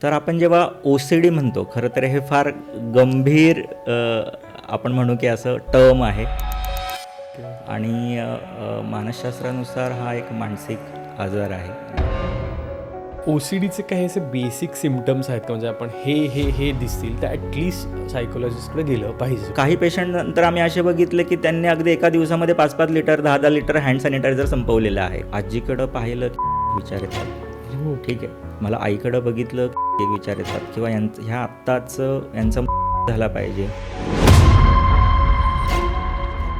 तर आपण जेव्हा OCD म्हणतो, खरं तर हे फार गंभीर आपण म्हणू की असं टर्म आहे आणि मानसशास्त्रानुसार हा एक मानसिक आजार आहे. OCDचे काही असे बेसिक सिम्पटम्स आहेत का, म्हणजे आपण हे दिसतील तर ॲटलिस्ट सायकोलॉजिस्टकडे गेलं पाहिजे? काही पेशंट नंतर आम्ही असे बघितले की त्यांनी अगदी एका दिवसामध्ये 5-5 लिटर 10-10 लिटर हँड सॅनिटायझर संपवलेलं आहे. आजीकडं पाहिलं की विचार येतात, ठीक आहे. मला आईकडं बघितलं की विचार येतात, किंवा ह्या आत्ताच यांचा झाला पाहिजे.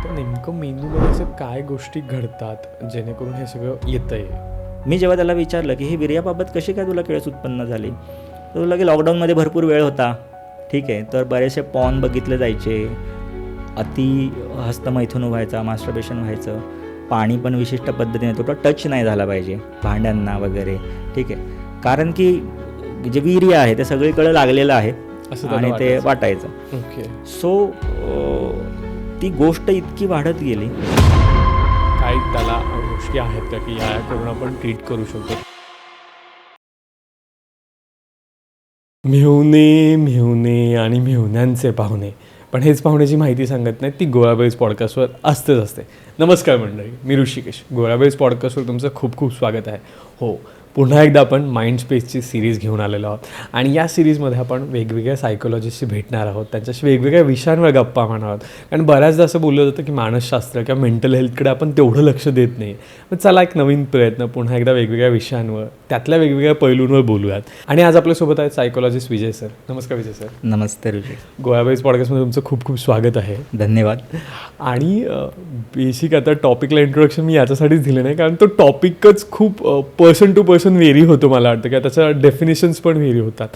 तर नेमकं मेंदूमध्ये असं काय गोष्टी घडतात जेणेकरून हे सगळं येतं आहे? मी जेव्हा त्याला विचारलं की ही वीर्याबाबत कशी काय तुला केळस उत्पन्न झाली, तर तुला की लॉकडाऊनमध्ये भरपूर वेळ होता, ठीक आहे. तर बरेचसे पॉर्न बघितले जायचे, अति हस्तमैथुन व्हायचा, मास्टरबेशन व्हायचं, पाणी पण विशिष्ट पद्धतीने तो टच नाही झाला पाहिजे भांड्यांना वगैरे, ठीक आहे. कारण की जे वीर्य आहे ते सगळीकडे लागलेलं आहे आणि ते वाटायचं. ओके. सो ती गोष्ट इतकी वाढत गेली. काही त्याला गोष्टी आहेत का की या करून आपण ट्रीट करू शकतो? मेहुणे आणि मेहुण्यांचे पाहुणे, पण हेच पाहुण्याची माहिती सांगत नाहीत, ती गोळाबेळीज पॉडकास्टवर असते. नमस्कार मंडळी, मी ऋषिकेश. गोळाबेळीज पॉडकास्टवर तुमचं खूप खूप स्वागत आहे. हो, पुन्हा एकदा आपण माइंड स्पेसची सिरीज घेऊन आलेलो आहोत आणि या सिरीजमध्ये आपण वेगवेगळ्या सायकोलॉजिस्टशी भेटणार आहोत, त्यांच्याशी वेगवेगळ्या विषयांवर गप्पा मारणार आहोत. कारण बऱ्याचदा असं बोललं जातं की मानसशास्त्र किंवा मेंटल हेल्थकडे आपण तेवढं लक्ष देत नाही. मग चला एक नवीन प्रयत्न, पुन्हा एकदा वेगवेगळ्या विषयांवर, त्यातल्या वेगवेगळ्या पैलूंवर बोलूयात. आणि आज आपल्यासोबत आहेत सायकोलॉजिस्ट विजय सर. नमस्कार विजय सर. नमस्ते ऋषी. गोळाबेळीज पॉडकास्टमध्ये तुमचं खूप खूप स्वागत आहे. धन्यवाद. आणि बेसिक आता टॉपिकला इंट्रोडक्शन मी याच्यासाठीच दिलं नाही, कारण तो टॉपिकच खूप पर्सन टू पर्सन व्हेरी होतो. मला वाटतं की त्याच्या डेफिनेशन्स पण व्हेरी होतात.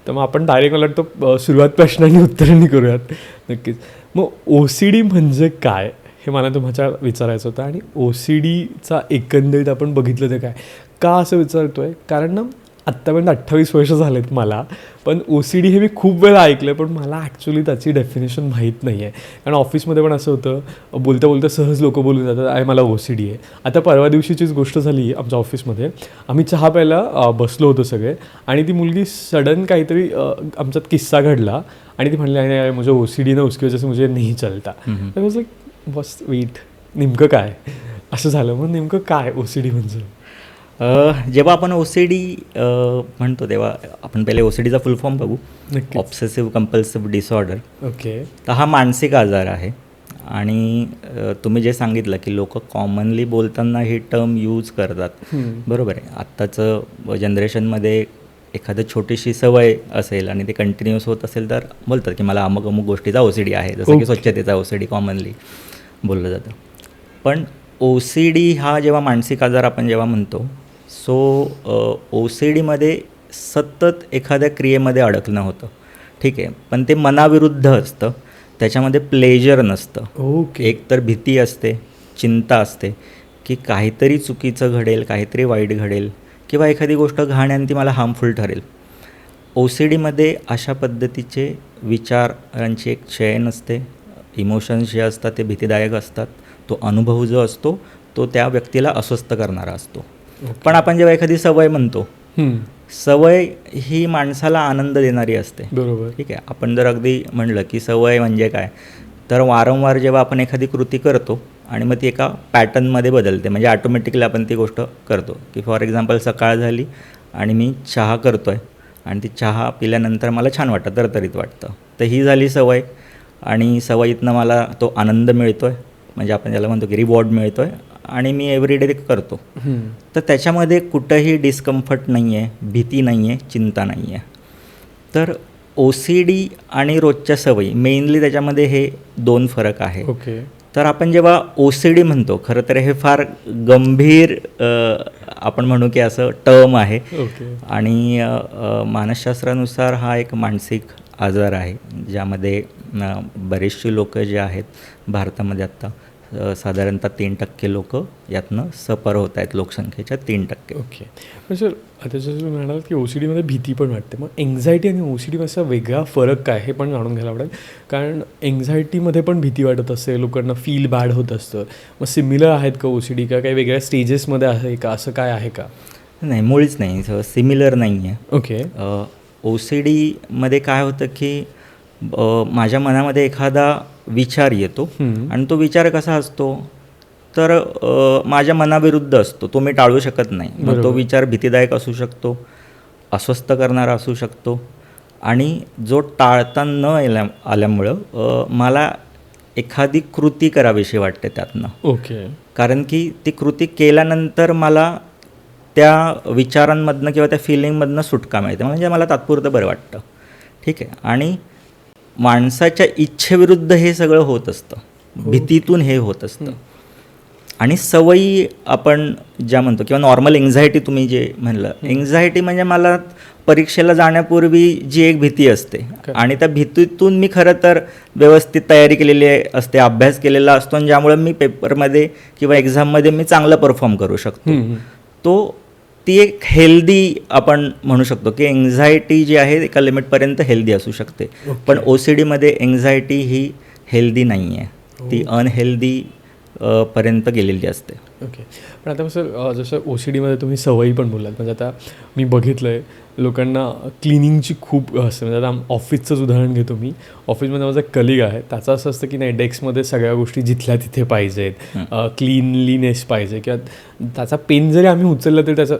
तर मग आपण डायरेक्ट मला वाटतं सुरुवात प्रश्नांनी उत्तरांनी करूयात. नक्कीच. मग OCD म्हणजे काय हे मला तुम्हाला विचारायचं होतं. आणि OCDचा एकंदरीत आपण बघितलं तर काय, का असं विचारतो आहे, कारण ना आत्तापर्यंत 28 वर्ष झालेत मला, पण OCD हे मी खूप वेळा ऐकलं, पण मला ॲक्च्युली त्याची डेफिनेशन माहीत नाही आहे. कारण ऑफिसमध्ये पण असं होतं, बोलता बोलता सहज लोक बोलून जातात, आहे मला OCD आहे. आता परवा दिवशीचीच गोष्ट झाली आमच्या ऑफिसमध्ये. आम्ही चहा प्यायला बसलो होतो सगळे, आणि ती मुलगी सडन काहीतरी आमच्यात किस्सा घडला आणि ती म्हणली, आणि मुझे OCD ना उसकी वजह से मुझे नहीं चलता. तर वॉज लाईक बस वेट, नेमकं काय असं झालं. मग नेमकं काय OCD म्हणजे? जेव्हा आपण OCD म्हणतो तेव्हा आपण पहिले OCDचा फुल फॉर्म बघू. Obsessive compulsive disorder. ओके. तर हा मानसिक आजार आहे. आणि तुम्ही जे सांगितलं की लोक कॉमनली बोलताना ही टर्म यूज करतात, बरोबर आहे. आत्ताचं जनरेशनमध्ये एखादं छोटीशी सवय असेल आणि ते कंटिन्यूस होत असेल तर बोलतात की मला अमुक अमुक गोष्टीचा OCD आहे, जसं की स्वच्छतेचा OCD कॉमनली बोललं जातं. पण OCD हा जेव्हा मानसिक आजार आपण जेव्हा म्हणतो, सो OCDमध्ये सतत एखाद्या क्रियेमध्ये अडकणं होतं, ठीक आहे. पण ते मनाविरुद्ध असतं, त्याच्यामध्ये प्लेजर नसतं. ओके. एक तर भीती असते, चिंता असते की काहीतरी चुकीचं घडेल, काहीतरी वाईट घडेल, किंवा एखादी गोष्ट घाण ती मला हार्मफुल ठरेल. OCDमध्ये अशा पद्धतीचे विचारांची एक चेन असते. इमोशन्स जे असतात ते भीतीदायक असतात. तो अनुभव जो असतो तो त्या व्यक्तीला अस्वस्थ करणारा असतो. पण आपण जेव्हा एखादी सवय म्हणतो, सवय ही माणसाला आनंद देणारी असते, बरोबर, ठीक आहे. आपण जर अगदी म्हणलं की सवय म्हणजे काय, तर वारंवार जेव्हा आपण एखादी कृती करतो आणि मग ती एका पॅटर्नमध्ये बदलते, म्हणजे ऑटोमॅटिकली आपण ती गोष्ट करतो. की फॉर एक्झाम्पल सकाळ झाली आणि मी चहा करतो आहे आणि ती चहा पिल्यानंतर मला छान वाटतं, तरतरीत वाटतं, तर ही झाली सवय. आणि सवयीतनं मला तो आनंद मिळतो आहे, म्हणजे आपण ज्याला म्हणतो की रिवॉर्ड मिळतो आहे, आणि मी एव्हरीडे ते करतो. तर त्याच्यामध्ये कुठंही डिस्कम्फर्ट नाही आहे, भीती नाही आहे, चिंता नाही आहे. तर OCD आणि रोजच्या सवयी मेनली त्याच्यामध्ये हे 2 फरक आहे. ओके. तर आपण जेव्हा OCD म्हणतो, खरं तर हे फार गंभीर आपण म्हणू की असं टर्म आहे. ओके. आणि मानसशास्त्रानुसार हा एक मानसिक आजार आहे, ज्यामध्ये बरेचशी लोक जे आहेत भारतामध्ये आत्ता साधारणतः 3% लोक यातनं सफर होत आहेत, लोकसंख्येच्या 3%. ओके. पण सर, आता जसं तुम्ही म्हणालात की OCDमध्ये भीती पण वाटते, मग एन्झायटी आणि OCDमध्ये वेगळा फरक काय हे पण जाणून घ्यायला आवडेल. कारण एन्झायटीमध्ये पण भीती वाटत असते, लोकांना फील बॅड होत असतं. मग सिमिलर आहेत का OCD, का काही वेगळ्या स्टेजेसमध्ये आहे का, असं काय आहे का? नाही, मुळीच नाही, सिमिलर नाही आहे. ओके. OCDमध्ये काय होतं की माझ्या मनामध्ये एखादा विचार येतो आणि तो विचार कसा असतो तर माझ्या मनाविरुद्ध असतो, तो मी टाळू शकत नाही. मग तो विचार भीतीदायक असू शकतो, अस्वस्थ करणारा असू शकतो आणि जो टाळता न आल्यामुळं मला एखादी कृती करावीशी वाटते त्यातनं. ओके. कारण की ती कृती केल्यानंतर मला त्या विचारांमधनं किंवा त्या फिलिंगमधनं सुटका मिळते, म्हणजे मला तात्पुरतं बरं वाटतं. ठीक आहे. आणि माणसाच्या इच्छेविरुद्ध हे सगळं होत असतं, भीतीतून हे होत असतं. आणि सवयी आपण ज्या म्हणतो किंवा नॉर्मल एन्झायटी तुम्ही जे म्हणलं, एन्झायटी म्हणजे मला परीक्षेला जाण्यापूर्वी जी एक भीती असते आणि त्या भीतीतून मी खरं तर व्यवस्थित तयारी केलेली असते, अभ्यास केलेला असतो आणि ज्यामुळे मी पेपरमध्ये किंवा एक्झाममध्ये मी चांगलं परफॉर्म करू शकतो. ती एक हेल्दी आपण म्हणू शकतो की एन्झायटी जी आहे एका लिमिटपर्यंत हेल्दी असू शकते. पण OCDमध्ये एन्झायटी ही हेल्दी नाही आहे, ती अनहेल्दी पर्यंत गेलेली असते. ओके. पण आता जसं OCDमध्ये तुम्ही सवयी पण बोललात, म्हणजे आता मी बघितलं आहे लोकांना क्लिनिंगची खूप असते. म्हणजे आता ऑफिसचंच उदाहरण घेतो मी. ऑफिसमध्ये माझा कलिग आहे, त्याचं असं असतं की नाही डेस्कमध्ये सगळ्या गोष्टी जिथल्या तिथे पाहिजेत, क्लीनलीनेस पाहिजे, किंवा त्याचा पेन जरी आम्ही उचलला तरी त्याचं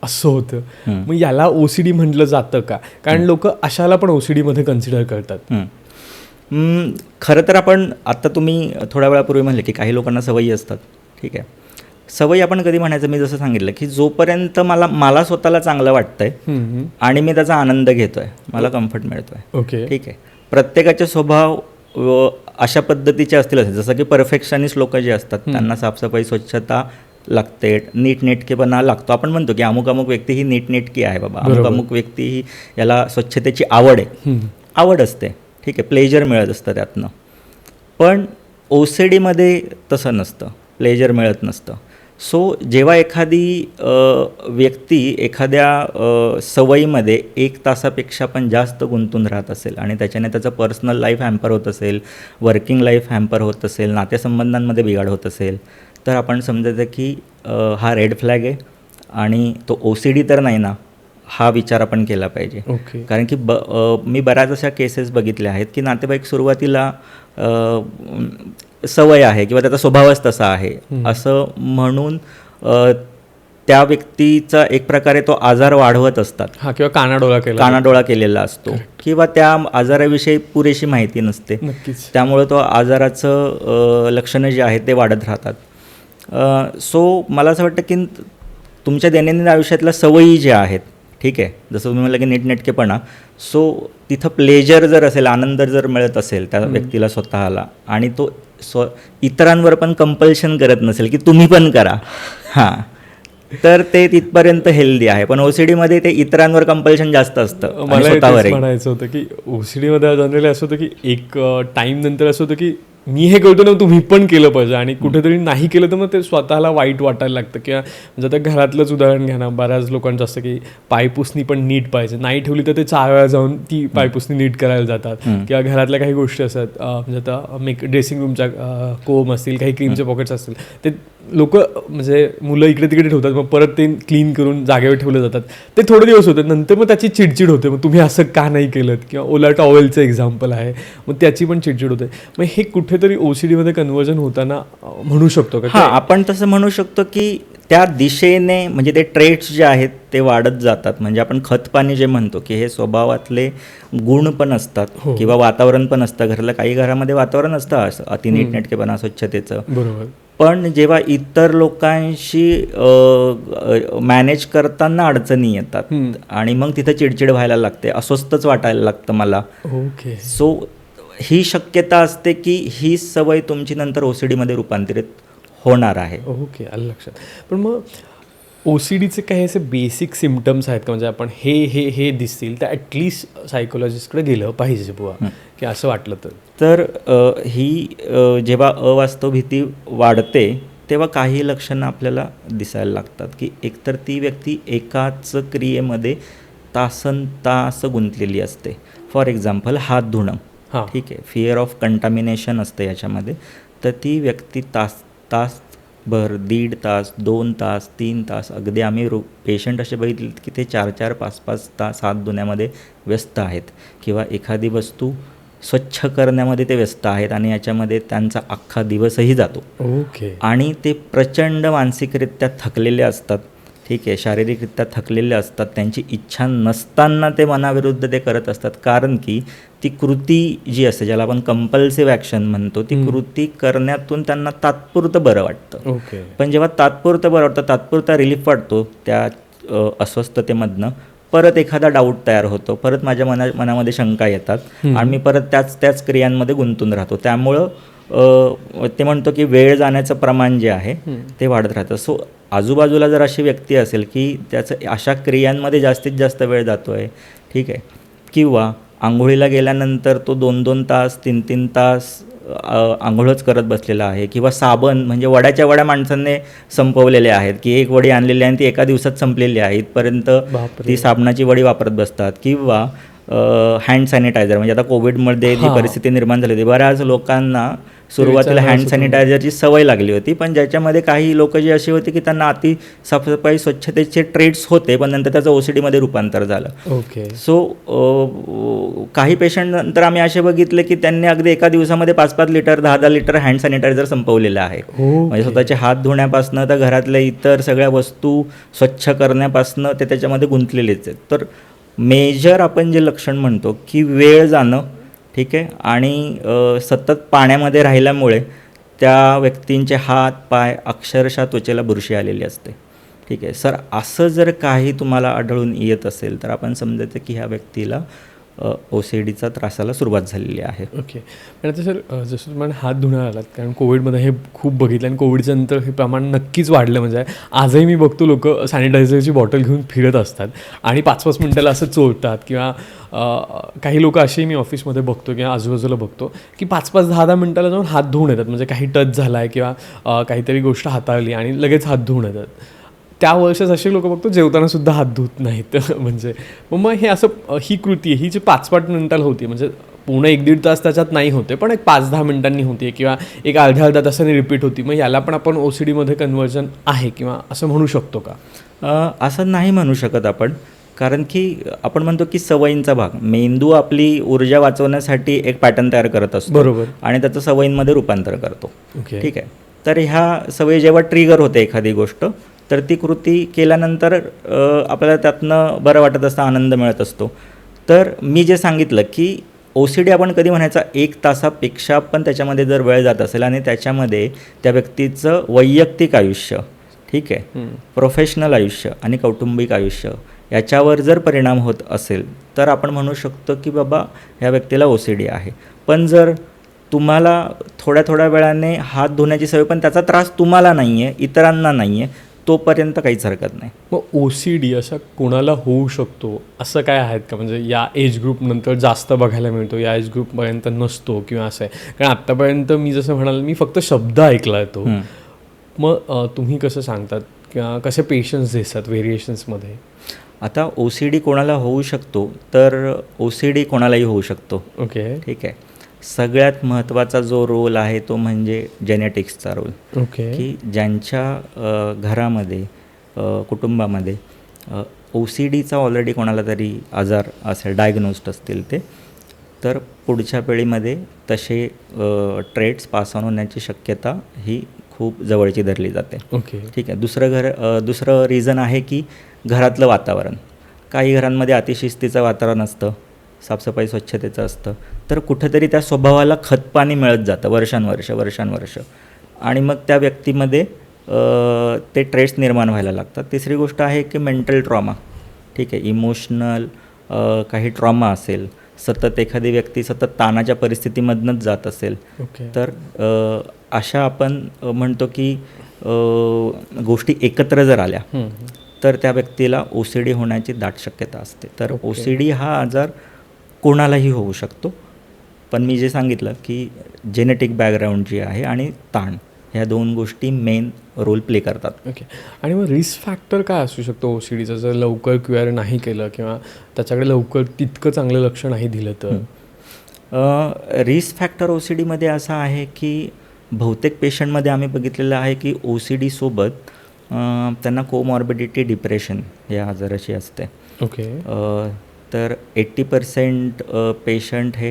असं होतं. मग याला OCD म्हटलं जातं का? कारण लोक अशाला पण OCDमध्ये कन्सिडर करतात. खरं तर आपण आत्ता तुम्ही थोड्या वेळापूर्वी म्हणले की काही लोकांना सवयी असतात. ठीक आहे. सवयी आपण कधी म्हणायचं, मी जसं सांगितलं की जोपर्यंत मला स्वतःला चांगलं वाटतंय आणि मी त्याचा आनंद घेतोय, मला कम्फर्ट मिळतोय. ओके. ठीक आहे. प्रत्येकाचे स्वभाव अशा पद्धतीचे असतील, जसं की परफेक्शनिस्ट लोक जे असतात त्यांना साफसफाई, स्वच्छता लागते, नीटनेटकेपणा लागतो. आपण म्हणतो की अमुक अमुक व्यक्ती ही नीटनेटकी आहे बाबा, अमुक अमुक व्यक्ती ही याला स्वच्छतेची आवड असते. ठीक आहे. प्लेजर मिळत असतं त्यातनं. पण OCDमध्ये तसं नसतं, प्लेजर मिळत नसतं. सो जेव्हा एखादी व्यक्ती एखाद्या सवयीमध्ये 1 तासापेक्षा पण जास्त गुंतून राहत असेल आणि त्याच्याने त्याचं पर्सनल लाईफ हॅम्पर होत असेल, वर्किंग लाईफ हॅम्पर होत असेल, नातेसंबंधांमध्ये बिघाड होत असेल, तर आपण समजायचं की हा रेड फ्लॅग आहे आणि तो OCD तर नाही ना, हा विचार आपण केला पाहिजे. ओके. कारण की मी बऱ्याच अशा केसेस बघितल्या आहेत की नातेवाईक सुरुवातीला सवय आहे किंवा त्याचा स्वभावच तसा आहे असं म्हणून त्या व्यक्तीचा एक प्रकारे तो आजार वाढवत असतात. किंवा कानाडोळा केलेला असतो किंवा त्या आजाराविषयी पुरेशी माहिती नसते. नक्कीच. त्यामुळे तो आजाराचं लक्षणं जे आहेत ते वाढत राहतात. सो मला असं वाटतं की तुमच्या दैनंदिन आयुष्यातल्या सवयी ज्या आहेत, ठीक आहे, जसं तुम्ही म्हटलं की नीटनेटकेपणा, सो तिथं प्लेजर जर असेल, आनंद जर मिळत असेल त्या व्यक्तीला स्वतःला, आणि तो इतरांवर पण कंपल्शन करत नसेल की तुम्ही पण करा, तर ते तिथपर्यंत हेल्दी आहे. पण OCDमध्ये ते इतरांवर कंपल्शन जास्त असतं. मला म्हणायचं होतं की OCDमध्ये जनरली असं होतं की एक टाईम नंतर असं होतं की मी हे करतो ना, तुम्ही पण केलं पाहिजे, आणि कुठेतरी नाही केलं तर मग ते स्वतःला वाईट वाटायला लागतं. किंवा म्हणजे आता घरातलंच उदाहरण घ्या ना, बऱ्याच लोकांचं असतं की पायपुसणी पण नीट पाहिजे, नाही ठेवली तर ते 4 वेळा जाऊन ती पायपुसणी नीट करायला जातात. किंवा घरातल्या काही गोष्टी असतात, म्हणजे आता ड्रेसिंग रूमच्या कोंब असतील, काही क्रीमचे पॉकेट्स असतील, ते लोक म्हणजे मुलं इकडे तिकडे ठेवतात, मग परत ते क्लीन करून जागेवर ठेवले जातात. ते थोडे दिवस होतात, नंतर मग त्याची चिडचिड होते, मग तुम्ही असं का नाही केलं. किंवा ओला टॉवेलचं एक्झाम्पल आहे, मग त्याची पण चिडचिड होते. मग हे कुठेतरी OCDमध्ये कन्व्हर्जन होताना म्हणू शकतो का? आपण तसं म्हणू शकतो की त्या दिशेने म्हणजे ते ट्रेट्स जे आहेत ते वाढत जातात. म्हणजे आपण खतपाणी जे म्हणतो की हे स्वभावातले गुण पण असतात किंवा वातावरण पण असतं. काही घरामध्ये वातावरण असतं असं अति नीटनेटकेपणा, स्वच्छतेचं. बरोबर. पण जेव्हा इतर लोकांशी मॅनेज करताना अडचणी येतात आणि मग तिथं चिडचिड व्हायला लागते, अस्वस्थच वाटायला लागतं मला. ओके. सो ही शक्यता असते की ही सवय तुमची नंतर OCDमध्ये रूपांतरित होणार आहे. ओके, आलं लक्षात. पण मग OCDचे काही असे बेसिक सिम्पटम्स आहेत का, म्हणजे आपण हे दिसतील तर ॲटलिस्ट सायकोलॉजिस्टकडे गेलं पाहिजे बुवा, की असं वाटलं तर ही जेव्हा अवास्तव भीती वाढते तेव्हा काही लक्षणं आपल्याला दिसायला लागतात की एकतर ती व्यक्ती एकाच क्रियेमध्ये तासनतास गुंतलेली असते. फॉर एक्झाम्पल हात धुणं, ठीक आहे, फिअर ऑफ कंटामिनेशन असतं याच्यामध्ये, तर ती व्यक्ती तास भर 1.5 तास 2 तास 3 तास अगदी आम्ही पेशंट असे बघितले की ते 4-4 5-5 तास हात धुण्यामध्ये व्यस्त आहेत किंवा एखादी वस्तू स्वच्छ करण्यामध्ये ते व्यस्त आहेत आणि याच्यामध्ये त्यांचा अख्खा दिवसही जातो. ओके. आणि ते प्रचंड मानसिकरित्या थकलेले असतात, ठीक आहे, शारीरिकरित्या थकलेले असतात. त्यांची इच्छा नसताना ते मनाविरुद्ध ते करत असतात, कारण की ती कृती जी असते ज्याला आपण कंपल्सिव्ह ॲक्शन म्हणतो, ती कृती करण्यातून त्यांना तात्पुरतं बरं वाटतं. ओके. पण जेव्हा तात्पुरतं बरं वाटतं, तात्पुरता रिलीफ वाटतो त्या अस्वस्थतेमधनं, परत एखादा डाऊट तयार होतो, परत माझ्या मनामध्ये शंका येतात आणि मी परत त्याच क्रियांमध्ये गुंतून राहतो. त्यामुळं ते म्हणतो की वेळ जाण्याचं प्रमाण जे आहे ते वाढत राहतं. सो आजूबाजूला जर अशी व्यक्ती असेल की त्याचं अशा क्रियांमध्ये जास्तीत जास्त वेळ जातो आहे, ठीक आहे, किंवा आंघोळीला गेल्यानंतर तो 2-2 तास 3-3 तास आंघोळच करत बसलेला आहे, किंवा साबण म्हणजे वड्याच्या वड्या माणसांनी संपवलेले आहेत की एक वडी आणलेली आहे आणि ती एका दिवसात संपलेली आहे, इथपर्यंत ती साबणाची वडी वापरत बसतात. किंवा हँड सॅनिटायझर, म्हणजे आता कोविडमध्ये जी परिस्थिती निर्माण झाली होती, बऱ्याच लोकांना सुरुवातीला हँड सॅनिटायझरची सवय लागली होती, पण ज्याच्यामध्ये काही लोक जी अशी होती की त्यांना अति साफसफाई स्वच्छतेचे ट्रेड्स होते, पण नंतर त्याचं OCDमध्ये रूपांतर झालं. ओके. सो काही पेशंट नंतर आम्ही असे बघितले की त्यांनी अगदी एका दिवसामध्ये 5-5 लिटर 10-10 लिटर हँड सॅनिटायझर संपवलेलं आहे. म्हणजे स्वतःचे हात धुण्यापासनं तर घरातल्या इतर सगळ्या वस्तू स्वच्छ करण्यापासनं ते त्याच्यामध्ये गुंतलेलेच आहेत. तर मेजर आपण जे लक्षण म्हणतो की वेळ जाणं, ठीक आहे, आणि सतत पाण्यामध्ये राहिल्यामुळे त्या व्यक्तींचे हात पाय अक्षरशः त्वचेला बुरशी आलेली असते, ठीक आहे. सर असं जर काही तुम्हाला आढळून येत असेल तर आपण समजायचं की ह्या व्यक्तीला OCDचा त्रासाला सुरुवात झालेली आहे. ओके. पण आता सर जसं तुम्हाला हात धुण्याला आलात, कारण कोविडमध्ये हे खूप बघितलं आणि कोविडच्या नंतर हे प्रमाण नक्कीच वाढलं. म्हणजे आजही मी बघतो लोक सॅनिटायझरची बॉटल घेऊन फिरत असतात आणि 5-5 मिनिटाला असं चोळतात, किंवा काही लोक असेही मी ऑफिसमध्ये बघतो किंवा आजूबाजूला बघतो की 5-5 10-10 मिनिटाला जाऊन हात धुवून येतात. म्हणजे काही टच झाला आहे किंवा काहीतरी गोष्ट हाताळली आणि लगेच हात धुवून येतात. त्या वर्षात असे लोक बघतो जेवताना सुद्धा हात धुत नाहीत. म्हणजे मग हे असं ही कृती ही जी 5-5 मिनिटाला होती, म्हणजे पूर्ण 1-1.5 तास त्याच्यात नाही होते, पण एक 5-10 मिनिटांनी होते किंवा एक अर्ध्या तासाने रिपीट होती, मग याला पण आपण OCDमध्ये कन्व्हर्जन आहे किंवा असं म्हणू शकतो का? असं नाही म्हणू शकत आपण, कारण की आपण म्हणतो की सवयींचा भाग, मेंदू आपली ऊर्जा वाचवण्यासाठी एक पॅटर्न तयार करत असतो, बरोबर, आणि त्याचं सवयींमध्ये रूपांतर करतो. ओके. ठीक आहे. तर ह्या सवयी जेव्हा ट्रिगर होते एखादी गोष्ट, तर ती कृती केल्यानंतर आपल्याला त्यातनं बरं वाटत असतं, आनंद मिळत असतो. तर मी जे सांगितलं की OCD आपण कधी म्हणायचा 1 तासापेक्षा पण त्याच्यामध्ये जर वेळ जात असेल आणि त्याच्यामध्ये त्या व्यक्तीचं वैयक्तिक आयुष्य, ठीक आहे, प्रोफेशनल आयुष्य आणि कौटुंबिक आयुष्य याच्यावर जर परिणाम होत असेल तर आपण म्हणू शकतो की बाबा ह्या व्यक्तीला OCD आहे. पण जर तुम्हाला थोड्या वेळाने हात धुण्याची सवय पण त्याचा त्रास तुम्हाला नाही आहे, इतरांना नाही आहे, तोपर्यंत काहीच हरकत नाही. मग OCD असा कोणाला होऊ शकतो असं काय आहेत का? म्हणजे या एज ग्रुपनंतर जास्त बघायला मिळतो, या एज ग्रुपपर्यंत नसतो किंवा असं आहे? कारण आत्तापर्यंत मी जसं म्हणाल मी फक्त शब्द ऐकला आहे तो. मग तुम्ही कसं सांगतात किंवा कसे पेशन्स दिसतात व्हेरिएशन्समध्ये? आता OCD कोणाला होऊ शकतो तर OCD कोणालाही होऊ शकतो. ओके. ठीक आहे. सगळ्यात महत्त्वाचा जो रोल आहे तो म्हणजे जेनेटिक्सचा रोल. ओके. की ज्यांच्या घरामध्ये कुटुंबामध्ये OCDचा ऑलरेडी कोणाला तरी आजार असेल, डायग्नोस्ड असतील ते, तर पुढच्या पिढीमध्ये तसे ट्रेट्स पास ऑन होण्याची शक्यता ही खूप जवळची धरली जाते. ओके. ठीक आहे. दुसरं रिझन आहे की घरातलं वातावरण. काही घरांमध्ये अतिशिस्तीचं वातावरण असतं, साफसफाई स्वच्छतेचं असतं, तर कुठेतरी त्या स्वभावाला खतपाणी मिळत जातं वर्षानुवर्ष आणि मग त्या व्यक्तीमध्ये ते ट्रेट्स निर्माण व्हायला लागतात. तिसरी गोष्ट आहे की मेंटल ट्रॉमा. ठीक आहे. इमोशनल काही ट्रॉमा असेल, सतत एखादी व्यक्ती सतत ताणाच्या परिस्थितीमधनंच जात असेल, तर अशा आपण म्हणतो की गोष्टी एकत्र जर आल्या तर त्या व्यक्तीला OCD होण्याची दाट शक्यता असते. तर OCD हा आजार कोणालाही होऊ शकतो, पण मी जे सांगितलं की जेनेटिक बॅकग्राऊंड जी आहे आणि ताण, ह्या 2 गोष्टी मेन रोल प्ले करतात. ओके. आणि मग रिस्क फॅक्टर काय असू शकतो OCDचा जर लवकर क्युअर नाही केलं किंवा त्याच्याकडे लवकर तितकं चांगलं लक्ष नाही दिलं तर? रिस्क फॅक्टर OCDमध्ये असा आहे की बहुतेक पेशंटमध्ये आम्ही बघितलेलं आहे की OCD सोबत त्यांना कोमॉर्बिडिटी डिप्रेशन या आजाराची असते. ओके. तर 80% पेशंट हे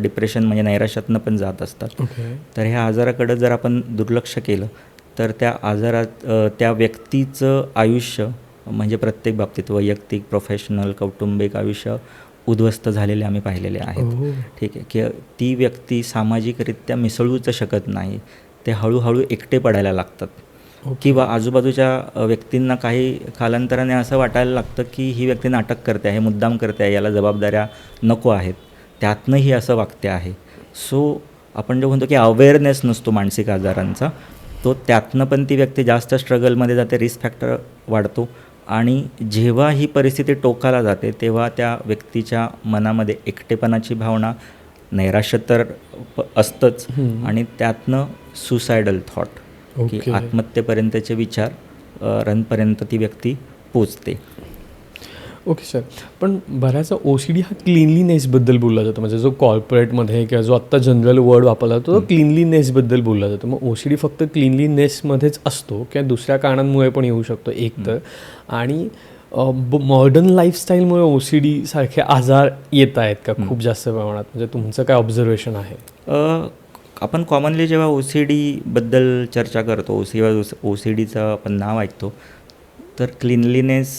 डिप्रेशन म्हणजे नैराश्यातनं पण जात असतात. ओके. तर ह्या आजाराकडं जर आपण दुर्लक्ष केलं तर त्या आजारात त्या व्यक्तीचं आयुष्य म्हणजे प्रत्येक बाबतीत वैयक्तिक, प्रोफेशनल, कौटुंबिक आयुष्य उद्ध्वस्त झालेले आम्ही पाहिलेले आहेत. ओह. ठीक आहे की ती व्यक्ती सामाजिकरित्या मिसळूच शकत नाही. ते हळूहळू एकटे पडायला लागतात किंवा आजूबाजूच्या व्यक्तींना काही कालांतराने असं वाटायला लागतं की ही व्यक्ती नाटक करते आहे, मुद्दाम करते आहे, याला जबाबदाऱ्या नको आहेत, त्यातनंही असं वागते आहे. सो आपण जे म्हणतो की अवेअरनेस नसतो मानसिक आजारांचा, तो त्यातनं पण ती व्यक्ती जास्त स्ट्रगलमध्ये जाते, रिस्क फॅक्टर वाढतो आणि जेव्हा ही परिस्थिती टोकाला जाते तेव्हा त्या व्यक्तीच्या मनामध्ये एकटेपणाची भावना, नैराश्य तर असतंच आणि त्यातनं सुसायडल थॉट की ओके. आत्महत्येपर्यंतचे विचार रनपर्यंत ती व्यक्ती पोचते. Okay sir. पण बऱ्याचदा OCD हा क्लिनलीनेसबद्दल बोलला जातो, म्हणजे जो कॉर्पोरेटमध्ये किंवा जो आत्ता जनरल वर्ड वापरला जातो तो क्लिनलीनेसबद्दल बोलला जातो. मग OCD फक्त क्लिनलीनेसमध्येच असतो किंवा दुसऱ्या कारणांमुळे पण येऊ शकतो एक तर, आणि मॉडर्न लाईफस्टाईलमुळे OCD सारखे आजार येत आहेत का खूप जास्त प्रमाणात, म्हणजे तुमचं काय ऑब्झर्वेशन आहे? आपण कॉमनली जेव्हा OCDबद्दल चर्चा करतो, OCDचं आपण नाव ऐकतो तर क्लिनलीनेस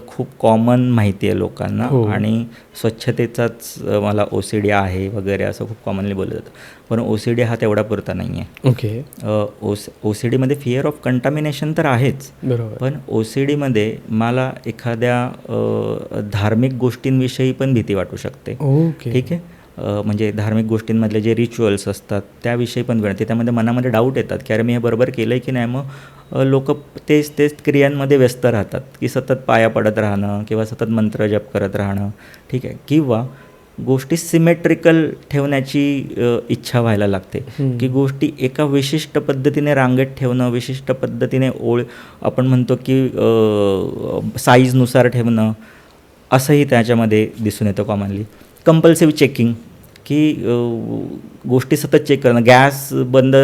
खूप कॉमन माहिती आहे लोकांना आणि स्वच्छतेचाच मला OCD आहे वगैरे असं खूप कॉमनली बोललं जातं. पण OCD हा तेवढा पुरता नाही आहे. ओके. OCDमध्ये फिअर ऑफ कंटामिनेशन तर आहेच, बरोबर. पण OCDमध्ये मला एखाद्या धार्मिक गोष्टींविषयी पण भीती वाटू शकते. ओके. ठीक आहे. म्हणजे धार्मिक गोष्टींमधले जे रिच्युअल्स असतात त्याविषयी पण गणते, त्यामध्ये मनामध्ये डाऊट येतात की अरे मी हे बरोबर केलं आहे की नाही. मग लोक तेच क्रियांमध्ये व्यस्त राहतात की सतत पाया पडत राहणं किंवा सतत मंत्र जप करत राहणं. ठीक आहे. किंवा गोष्टी सिमेट्रिकल ठेवण्याची इच्छा व्हायला लागते की गोष्टी एका विशिष्ट पद्धतीने रांगेत ठेवणं, विशिष्ट पद्धतीने आपण म्हणतो की साईजनुसार ठेवणं, असंही त्याच्यामध्ये दिसून येतं कॉमनली. कंपल्सिव्ह चेकिंग की गोष्टी सतत चेक करणं. गॅस बंद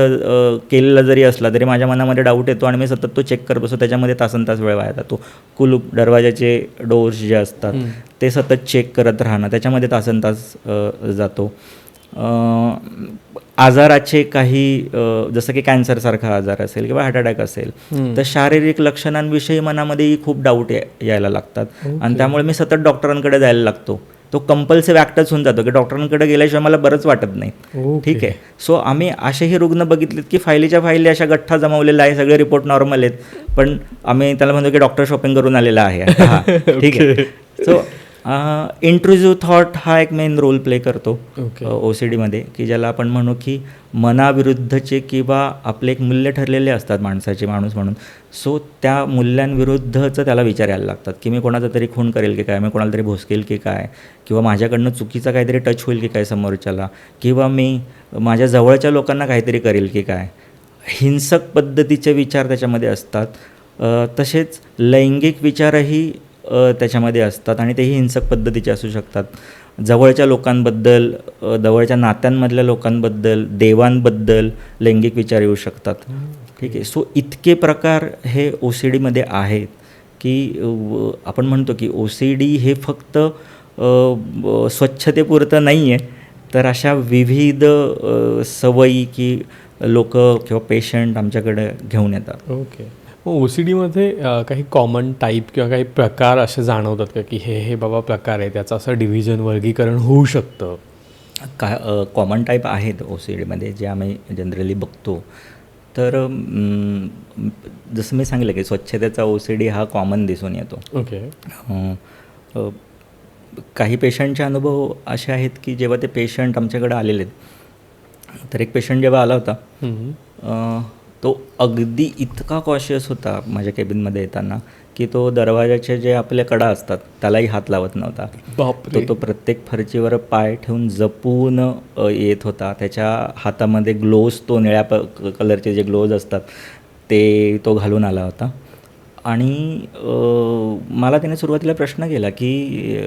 केलेला जरी असला तरी माझ्या मनामध्ये डाऊट येतो आणि मी सतत तो चेक करत बसतो. त्याच्यामध्ये तासनतास वेळ वाया जातो. कुलूप, दरवाजाचे डोर्स जे असतात ते सतत चेक करत राहणं, त्याच्यामध्ये तासनतास जातो. आजाराचे काही जसं की कॅन्सरसारखा आजार असेल किंवा हार्ट अटॅक असेल तर शारीरिक लक्षणांविषयी मनामध्येही खूप डाऊट यायला लागतात आणि त्यामुळे मी सतत डॉक्टरांकडे जायला लागतो. तो कंपल्सिव्ह ॲक्टच होऊन जातो की डॉक्टरांकडे गेल्याशिवाय मला बरंच वाटत नाही. ठीक आहे. सो आम्ही असेही रुग्ण बघितलेत की फायलीच्या फायली अशा गठ्ठा जमवलेला आहे, सगळे रिपोर्ट नॉर्मल आहेत, पण आम्ही त्याला म्हणतो की डॉक्टर शॉपिंग करून आलेला आहे. ठीक आहे. सो इंट्रुझिव्ह थॉट हा एक मेन रोल प्ले करतो OCDमध्ये, की ज्याला आपण म्हणू की मनाविरुद्धचे किंवा आपले एक मूल्य ठरलेले असतात माणसाचे, माणूस म्हणून. सो त्या मूल्यांविरुद्धचं त्याला विचार यायला लागतात की मी कोणाचा तरी खून करेल की काय, मी कोणाला तरी भोसकेल की काय, किंवा माझ्याकडनं चुकीचा काहीतरी टच होईल की काय समोरच्याला, किंवा मी माझ्या जवळच्या लोकांना काहीतरी करेल की काय. हिंसक पद्धतीचे विचार त्याच्यामध्ये असतात. तसेच लैंगिक विचारही त्याच्यामध्ये असतात आणि तेही हिंसक पद्धतीचे असू शकतात. जवळच्या लोकांबद्दल, जवळच्या नात्यांमधल्या लोकांबद्दल, देवांबद्दल लैंगिक विचार येऊ शकतात. ठीक आहे. सो इतके प्रकार हे OCDमध्ये आहेत की आपण म्हणतो की OCD हे फक्त स्वच्छतेपुरतं नाही आहे, तर अशा विविध सवयी की लोक किंवा पेशंट आमच्याकडे घेऊन येतात. ओके. मग OCDमध्ये काही कॉमन टाईप किंवा काही प्रकार असे जाणवतात का की हे बाबा प्रकार आहे, त्याचं असं डिव्हिजन, वर्गीकरण होऊ शकतं? कॉमन टाईप आहेत OCDमध्ये जे आम्ही जनरली बघतो. तर जसं मी सांगितलं की स्वच्छतेचा OCD हा कॉमन दिसून येतो. ओके. काही पेशंटचे अनुभव असे आहेत की जेव्हा ते पेशंट आमच्याकडे आलेले आहेत, तर एक पेशंट जेव्हा आला होता तो अगदी इतका कॉशियस होता माझ्या केबिनमध्ये येताना की तो दरवाजाचे जे आपल्या कडा असतात त्यालाही हात लावत नव्हता. तो प्रत्येक फरचीवर पाय ठेवून जपून येत होता. त्याच्या हातामध्ये ग्लोव्ज, तो निळ्या कलरचे जे ग्लोव्ज असतात ते तो घालून आला होता. आणि मला त्याने सुरुवातीला प्रश्न केला की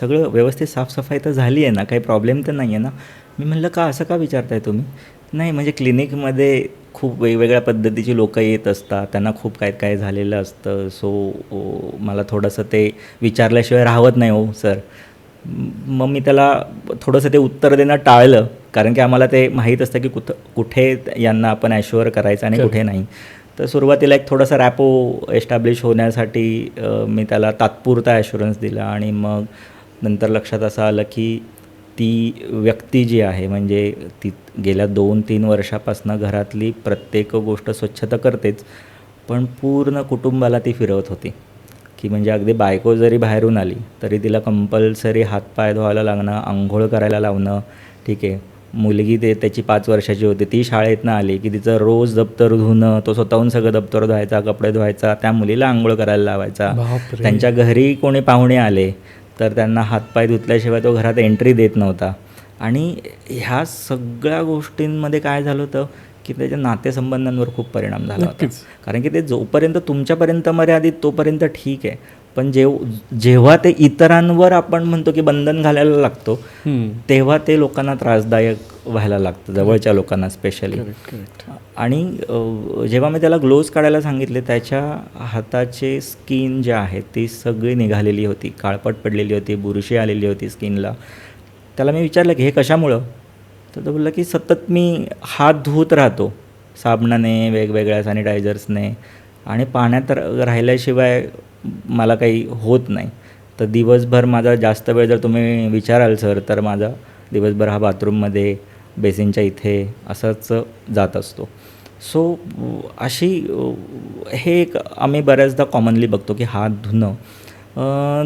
सगळं व्यवस्थित साफसफाई तर झाली आहे ना, काही प्रॉब्लेम तर नाही आहे ना. मी म्हणलं का असं का विचारताय तुम्ही. नाही म्हणजे क्लिनिकमध्ये खूप वेगवेगळ्या पद्धतीची लोकं येत असतात, त्यांना खूप काय काय झालेलं असतं. सो मला थोडंसं ते विचारल्याशिवाय राहत नाही हो सर. मग मी त्याला थोडंसं ते उत्तर देणं टाळलं, कारण की आम्हाला ते माहीत असतं की कुठे यांना आपण ॲश्युअर करायचं आणि कुठे नाही. तर सुरुवातीला एक थोडासा रॅपो एस्टॅब्लिश होण्यासाठी मी त्याला तात्पुरता ॲश्युरन्स दिला आणि मग नंतर लक्षात असं आलं की ती व्यक्ती जी आहे म्हणजे ती गेल्या 2-3 वर्षापासून घरातली प्रत्येक गोष्ट स्वच्छता करतेच, पण पूर्ण कुटुंबाला ती फिरवत होती. की म्हणजे अगदी बायको जरी बाहेरून आली तरी तिला कंपल्सरी हातपाय धुवायला लागणं, अंघोळ करायला लावणं, ठीक आहे. मुलगी त्याची 5 वर्षाची होती, ती शाळेतनं आली की तिचं रोज दप्तर धुणं, तो स्वतःहून सगळं दप्तर धुवायचा, कपडे धुवायचा, त्या मुलीला अंघोळ करायला लावायचा. बापरे. त्यांच्या घरी कोणी पाहुणे आले तर त्यांना हातपाय धुतल्याशिवाय तो घरात एंट्री देत नव्हता. आणि ह्या सगळ्या गोष्टींमध्ये काय झालं होतं की त्याच्या नातेसंबंधांवर खूप परिणाम झाला होता. नक्कीच. कारण की ते जोपर्यंत तुमच्यापर्यंत मर्यादित तोपर्यंत ठीक आहे, पण जेव्हा ते इतरांवर आपण म्हणतो की बंधन घालायला लागतो, तेव्हा ते लोकांना त्रासदायक व्हायला लागतं, जवळच्या लोकांना स्पेशली. करेक्ट. आणि जेव्हा मी त्याला ग्लोव्ज काढायला सांगितले, त्याच्या हाताचे स्किन जे आहे ती सगळी निघालेली होती, काळपट पडलेली होती, बुरशी आलेली होती स्किनला. त्याला मी विचारलं की हे कशामुळं? तर तो बोलला की सतत मी हात धुवत राहतो साबणाने, वेगवेगळ्या सॅनिटायझर्सने, आणि पाण्यात राहिल्याशिवाय मला काही होत नाही. तर दिवसभर माझा जास्त वेळ जर तुम्ही विचाराल सर, तर माझा दिवसभर हा बाथरूममध्ये, बेसिनच्या इथे असंच जात असतो. सो अशी हे एक आम्ही बऱ्याचदा कॉमनली बघतो की हात धुणं.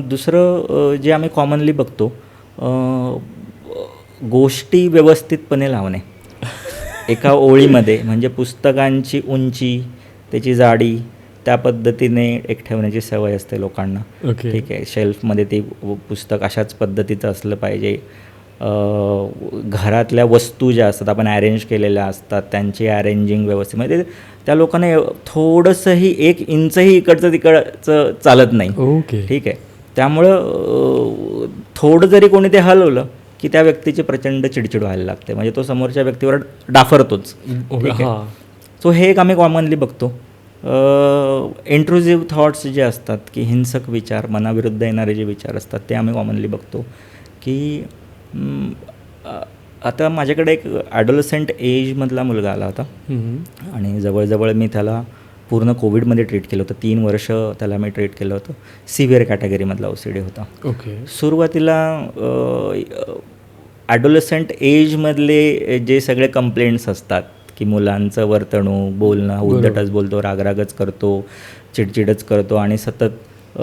दुसरं जे आम्ही कॉमनली बघतो, गोष्टी व्यवस्थितपणे लावणे एका ओळीमध्ये. म्हणजे पुस्तकांची उंची, त्याची जाडी त्या पद्धतीने एक ठेवण्याची सवय असते लोकांना. ठीक आहे. शेल्फमध्ये ते पुस्तक अशाच पद्धतीचं असलं पाहिजे. घरातल्या वस्तू ज्या असतात आपण अरेंज केलेल्या असतात त्यांची अरेंजिंग व्यवस्थित, म्हणजे त्या लोकांना थोडंसंही 1 इंचही इकडचं तिकडचं चालत नाही. ओके. ठीक आहे. त्यामुळं थोडं जरी कोणी ते हलवलं की त्या व्यक्तीची प्रचंड चिडचिड व्हायला लागते, म्हणजे तो समोरच्या व्यक्तीवर डाफरतोच. ठीक आहे. सो हे एक आम्ही कॉमनली बघतो. इंट्रुझिव्ह थॉट्स जे असतात की हिंसक विचार, मनाविरुद्ध येणारे जे विचार असतात ते आम्ही कॉमनली बघतो. की आता माझ्याकडे एक ॲडोलसंट एजमधला मुलगा आला होता आणि जवळजवळ मी त्याला पूर्ण कोविडमध्ये ट्रीट केलं होतं. 3 वर्ष त्याला मी ट्रीट केलं होतं. सिव्हिअर कॅटेगरीमधला OCD होता. ओके. सुरुवातीला ॲडोलसंट एजमधले जे सगळे कंप्लेंट्स असतात की मुलांचं वर्तणूक, बोलणं, उद्धटच बोलतो, रागरागच करतो, चिडचिडच करतो आणि सतत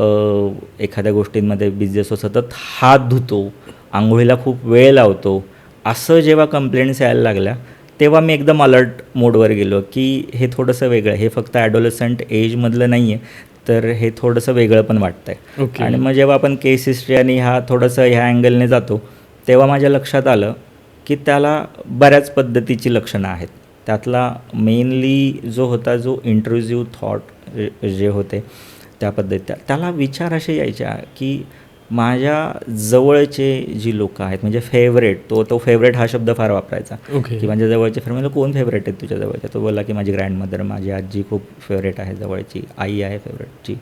एखाद्या गोष्टींमध्ये बिझी असतो, सतत हात धुतो, आंघोळीला खूप वेळ लावतो, असं जेव्हा कंप्लेंट्स यायला लागल्या तेव्हा मी एकदम अलर्ट मोडवर गेलो की हे थोडंसं वेगळं, हे फक्त ॲडोलसंट एजमधलं नाही आहे, तर हे थोडंसं वेगळं पण वाटतं आहे. ओके. आणि मग जेव्हा आपण केस हिस्ट्री आणि थोडंसं ह्या अँगलने जातो तेव्हा माझ्या लक्षात आलं की त्याला बऱ्याच पद्धतीची लक्षणं आहेत. त्यातला मेनली जो होता, जो इंट्रुझिव्ह थॉट जे होते त्या पद्धती, त्याला विचार असे यायच्या की माझ्या जवळचे जी लोकं आहेत, म्हणजे फेवरेट, तो फेवरेट हा शब्द फार वापरायचा. ओके. की माझ्या जवळचे फ्रेंड, म्हणजे कोण फेवरेट आहेत तुझ्या जवळच्या? तो बोलला की माझी ग्रँडमदर, माझी आजी खूप फेवरेट आहे जवळची, आई आहे फेवरेटची.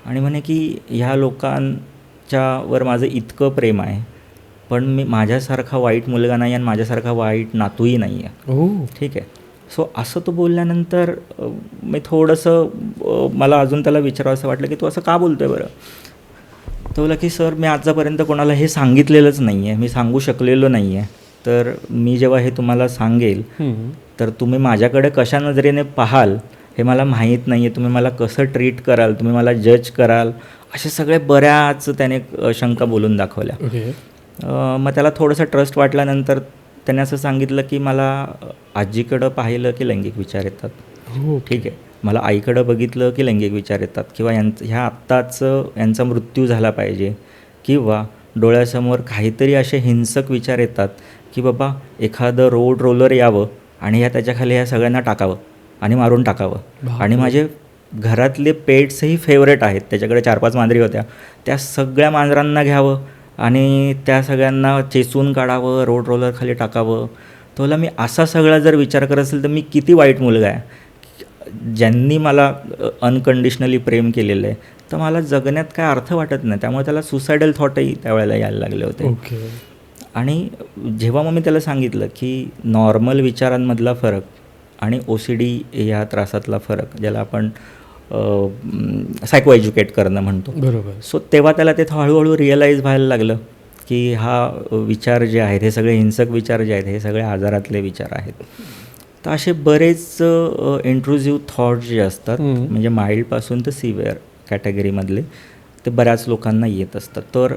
आणि म्हणे की ह्या लोकांच्यावर माझं इतकं प्रेम आहे, पण मी माझ्यासारखा वाईट मुलगा नाही आणि माझ्यासारखा वाईट नातूही नाही आहे. ठीक आहे. सो असं तो बोलल्यानंतर मी थोडंसं मला अजून त्याला विचारावं असं वाटलं की तू असं का बोलतो आहे बरं? तो बोला की सर मी आजपर्यंत कोणाला हे सांगितलेलंच नाही आहे, मी सांगू शकलेलो नाही आहे, तर मी जेव्हा हे तुम्हाला सांगेल तर तुम्ही माझ्याकडे कशा नजरेने पाहाल हे मला माहीत नाही आहे, तुम्ही मला कसं ट्रीट कराल, तुम्ही मला जज कराल, असे सगळे बऱ्याच त्याने शंका बोलून दाखवल्या. मग त्याला थोडंसं ट्रस्ट वाटल्यानंतर त्याने असं सांगितलं की मला आजीकडं पाहिलं की लैंगिक विचार येतात. ठीक आहे. मला आईकडं बघितलं की लैंगिक विचार येतात, किंवा यांचा मृत्यू झाला पाहिजे, किंवा डोळ्यासमोर काहीतरी असे हिंसक विचार येतात की बाबा एखादं रोड रोलर यावं आणि त्याच्याखाली ह्या सगळ्यांना टाकावं आणि मारून टाकावं. आणि माझे घरातले पेट्सही फेवरेट आहेत, त्याच्याकडे 4-5 मांजरी होत्या, त्या सगळ्या मांजरांना घ्यावं आणि त्या सगळ्यांना चेचून काढावं, रोड रोलर खाली टाकावं. तो मी असा सगळा जर विचार करत असेल तर मी किती वाईट मुलगा आहे, ज्यांनी मला अनकंडिशनली प्रेम केलेलं आहे, तर मला जगण्यात काय अर्थ वाटत नाही. त्यामुळे त्याला सुसायडल थॉटही त्यावेळेला यायला लागले होते. ओके. आणि जेव्हा मग मी त्याला सांगितलं की नॉर्मल विचारांमधला फरक आणि OCD ह्या त्रासातला फरक, ज्याला आपण सायको एज्युकेट करणं म्हणतो, बरोबर. सो तेव्हा त्याला ते हळूहळू रिअलाईज व्हायला लागलं की हा विचार जे आहेत, हे सगळे हिंसक विचार जे आहेत, हे सगळे आजारातले विचार आहेत. तर असे बरेच इंट्रुझिव्ह थॉट्स जे असतात, म्हणजे माइल्डपासून तर सिव्हिअर कॅटेगरीमधले, ते बऱ्याच लोकांना येत असतात. तर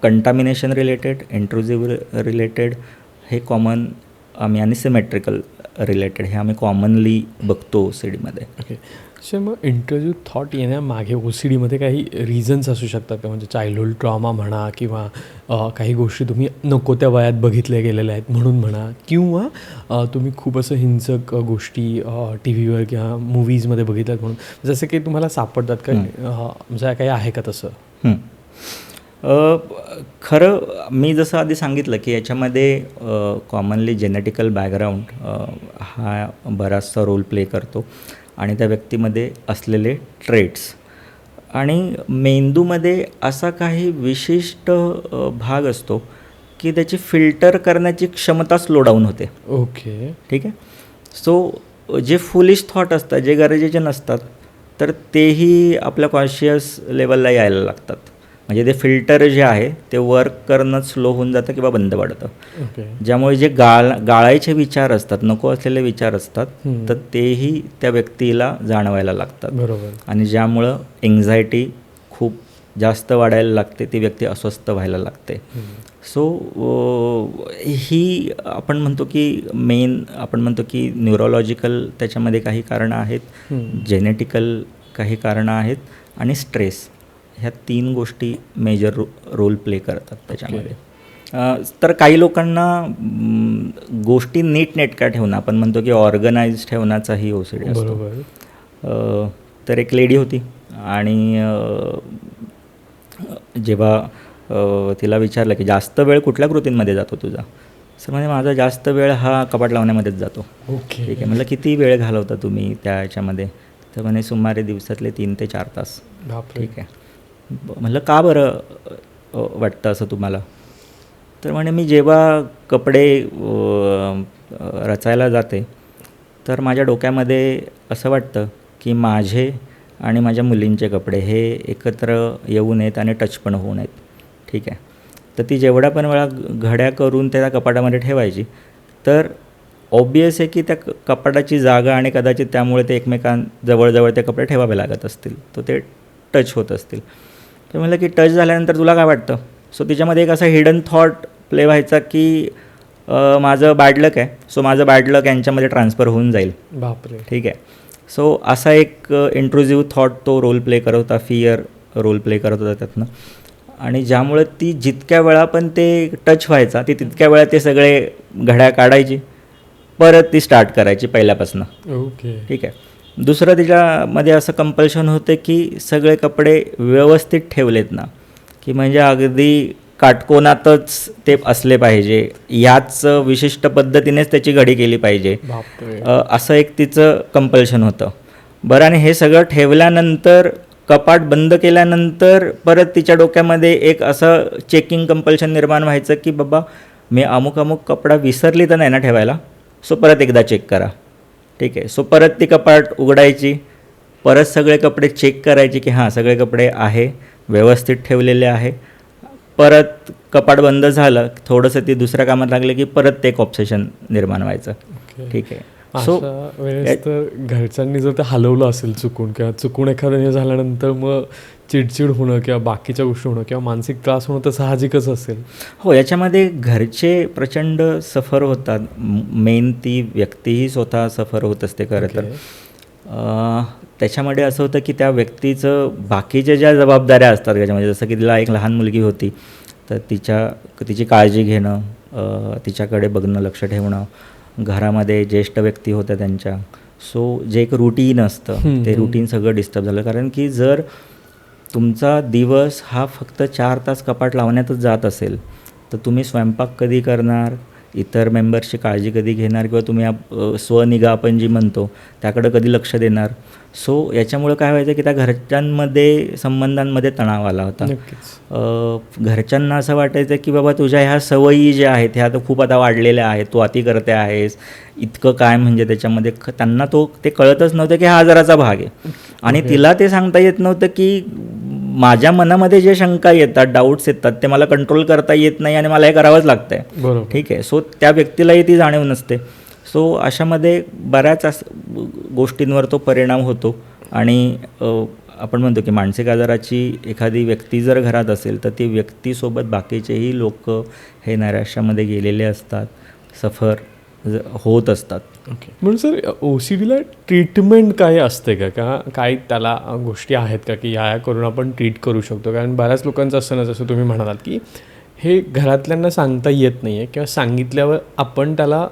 कंटामिनेशन रिलेटेड, इंट्रुझिव्ह रिलेटेड हे कॉमन आम्ही, आणि सिमेट्रिकल रिलेटेड हे आम्ही कॉमनली बघतो OCD मध्ये. ओके. सो मग इंट्रुझिव्ह थॉट येण्यामागे OCD मध्ये काही रिझन्स असू शकतात का? म्हणजे चाइल्डहुड ट्रॉमा म्हणा, किंवा काही गोष्टी तुम्ही नको त्या वयात बघितल्या गेलेल्या आहेत म्हणून म्हणा, किंवा तुम्ही खूप असं हिंसक गोष्टी TV वर किंवा मूवीजमध्ये बघितल्यात म्हणून, जसं की तुम्हाला सापडतात का? म्हणजे काही आहे का तसं? खरं मी जसं आधी सांगितलं की याच्यामध्ये कॉमनली जेनेटिकल बॅकग्राऊंड हा बराचसा रोल प्ले करतो, आणि त्या व्यक्तीमध्ये असलेले ट्रेट्स, आणि मेंदूमध्ये असा काही विशिष्ट भाग असतो की त्याची फिल्टर करण्याची क्षमता स्लो डाऊन होते. ओके. ठीक आहे. सो जे फुलिश थॉट असतात, जे गरजेचे नसतात, तर तेही आपल्या कॉन्शियस लेवलला यायला लागतात. म्हणजे ते फिल्टर जे आहे ते वर्क करणं स्लो होऊन जातं किंवा बंद पडतं. ओके. ज्यामुळे जे गाळायचे विचार असतात, नको असलेले विचार असतात, तर तेही त्या व्यक्तीला जाणवायला लागतात. बरोबर. आणि ज्यामुळं एन्झायटी खूप जास्त वाढायला लागते, ती व्यक्ती अस्वस्थ व्हायला लागते. सो ही आपण म्हणतो की आपण म्हणतो की न्यूरोलॉजिकल त्याच्यामध्ये काही कारणं आहेत, जेनेटिकल काही कारणं आहेत, आणि स्ट्रेस, ह्या 3 गोष्टी मेजर रोल प्ले करतात त्याच्यामध्ये. तर काही लोकांना गोष्टी नीटनेटक्या ठेवणं, आपण म्हणतो की ऑर्गनाइज ठेवण्याचाही OCD असतो. बरोबर. तर एक लेडी होती, आणि जेव्हा तिला विचारलं की जास्त वेळ कुठल्या कृतींमध्ये जातो तुझा, सर म्हणजे माझा जास्त वेळ हा कपाट लावण्यामध्येच जातो. ओके. ठीक आहे. म्हटलं किती वेळ घालवता तुम्ही त्या ह्याच्यामध्ये, तर म्हणे सुमारे दिवसातले 3 ते 4 तास. ठीक आहे. म्हटलं का बरं वाटतं असं तुम्हाला, तर म्हणे मी जेव्हा कपडे रचायला जाते तर माझ्या डोक्यामध्ये असं वाटतं की माझे आणि माझ्या मुलींचे कपडे हे एकत्र येऊ नयेत आणि टच पण होऊ नयेत. ठीक आहे. तर ती जेवढ्या पण वेळा घड्या करून त्या कपाटामध्ये ठेवायची, तर ऑब्वियस आहे की त्या कपाटाची जागा आणि कदाचित त्यामुळे ते एकमेकांजवळजवळ ते कपडे ठेवावे लागत असतील, तर ते टच होत असतील. तर म्हटलं की टच झाल्यानंतर तुला काय वाटतं. सो तिच्यामध्ये एक असा हिडन थॉट प्ले व्हायचा की माझं बॅड लक आहे, सो माझं बॅड लक यांच्यामध्ये ट्रान्सफर होऊन जाईल. बापरे. ठीक आहे. सो असा एक इंट्रुझिव्ह थॉट तो रोल प्ले करत होता, फिअर रोल प्ले करत होता त्यातनं, आणि ज्यामुळे ती जितक्या वेळा पण ते टच व्हायचा, ती तितक्या वेळा ते सगळे घड्या काढायची, परत ती स्टार्ट करायची पहिल्यापासून. ओके. ठीक आहे. दुसरं तिच्यामध्ये असं कंपल्शन होतं की सगळे कपडे व्यवस्थित ठेवलेत ना, की म्हणजे अगदी काटकोनातच ते असले पाहिजे, ह्याच विशिष्ट पद्धतीनेच त्याची घडी केली पाहिजे, असं एक तिचं कंपल्शन होतं. बरं, आणि हे सगळं ठेवल्यानंतर, कपाट बंद केल्यानंतर परत तिच्या डोक्यामध्ये एक असं चेकिंग कंपल्शन निर्माण व्हायचं की बाबा मी अमुक कपडा विसरली तर नाही ना ठेवायला, सो परत एकदा चेक करा. ठीक आहे. सो परत ती कपाट उघडायची, परत सगळे कपडे चेक करायचे की हां सगळे कपडे आहे, व्यवस्थित ठेवलेले आहे. परत कपाट बंद झालं, थोडंसं ती दुसऱ्या कामात लागले की परत ते एक ऑब्सेशन निर्माण व्हायचं. ठीक आहे. सो वेळेस तर घरच्यांनी जर ते हलवलं असेल चुकून, किंवा चुकून एखादं हे झाल्यानंतर मग चिडचिड होणं किंवा बाकीच्या गोष्टी होणं किंवा मानसिक त्रास होणं तर साहजिकच असेल. हो, याच्यामध्ये घरचे प्रचंड सफर होतात. मेन ती व्यक्तीही स्वतः सफर होत असते खरं तर. त्याच्यामध्ये असं होतं की त्या व्यक्तीचं बाकीच्या ज्या जबाबदाऱ्या असतात त्याच्यामध्ये, जसं की तिला एक लहान मुलगी होती, तर तिची काळजी घेणं, तिच्याकडे बघणं, लक्ष ठेवणं, घरामध्ये ज्येष्ठ व्यक्ती होत्या त्यांच्या. सो जे एक रुटीन असतं ते रुटीन सगळं डिस्टर्ब झालं. कारण की जर तुमचा दिवस हा फक्त 4 तास कपाट लावण्यातच जात असेल, तर तुम्ही स्वयंपाक कधी करणार, इतर मेंबर्सची काळजी कधी घेणार किंवा तुम्ही स्वनिगा आपण जी म्हणतो त्याकडं कधी लक्ष देणार. सो याच्यामुळं काय व्हायचं की त्या घरच्यांमध्ये संबंधांमध्ये तणाव आला होता. घरच्यांना असं वाटायचं की बाबा तुझ्या ह्या सवयी ज्या आहेत ह्या तर खूप आता वाढलेल्या आहेत, तू अति करते आहेस, इतकं काय म्हणजे त्याच्यामध्ये त्यांना ते कळतच नव्हतं की हा आजाराचा भाग आहे. आणि तिला ते सांगता येत नव्हतं की माझ्या मनामध्ये जे शंका येतात, डाऊट्स येतात ते मला कंट्रोल करता येत नाही आणि मला हे करावंच लागतं आहे. ठीक आहे. सो त्या व्यक्तीलाही ती जाणीव नसते. सो अशामध्ये बऱ्याच गोष्टींवर तो परिणाम होतो. आणि आपण म्हणतो की मानसिक आजाराची एखादी व्यक्ती जर घरात असेल तर ती व्यक्तीसोबत बाकीचेही लोक हे नैराश्यामध्ये गेलेले असतात, सफर होत असतात. ओके. म्हणून सर OCDला ट्रीटमेंट काय असते का काय त्याला गोष्टी आहेत का की ह्या करून आपण ट्रीट करू शकतो? कारण बऱ्याच लोकांचं असतं ना, जसं तुम्ही म्हणालात की हे घरातल्यांना सांगता येत नाही आहे किंवा सांगितल्यावर आपण त्याला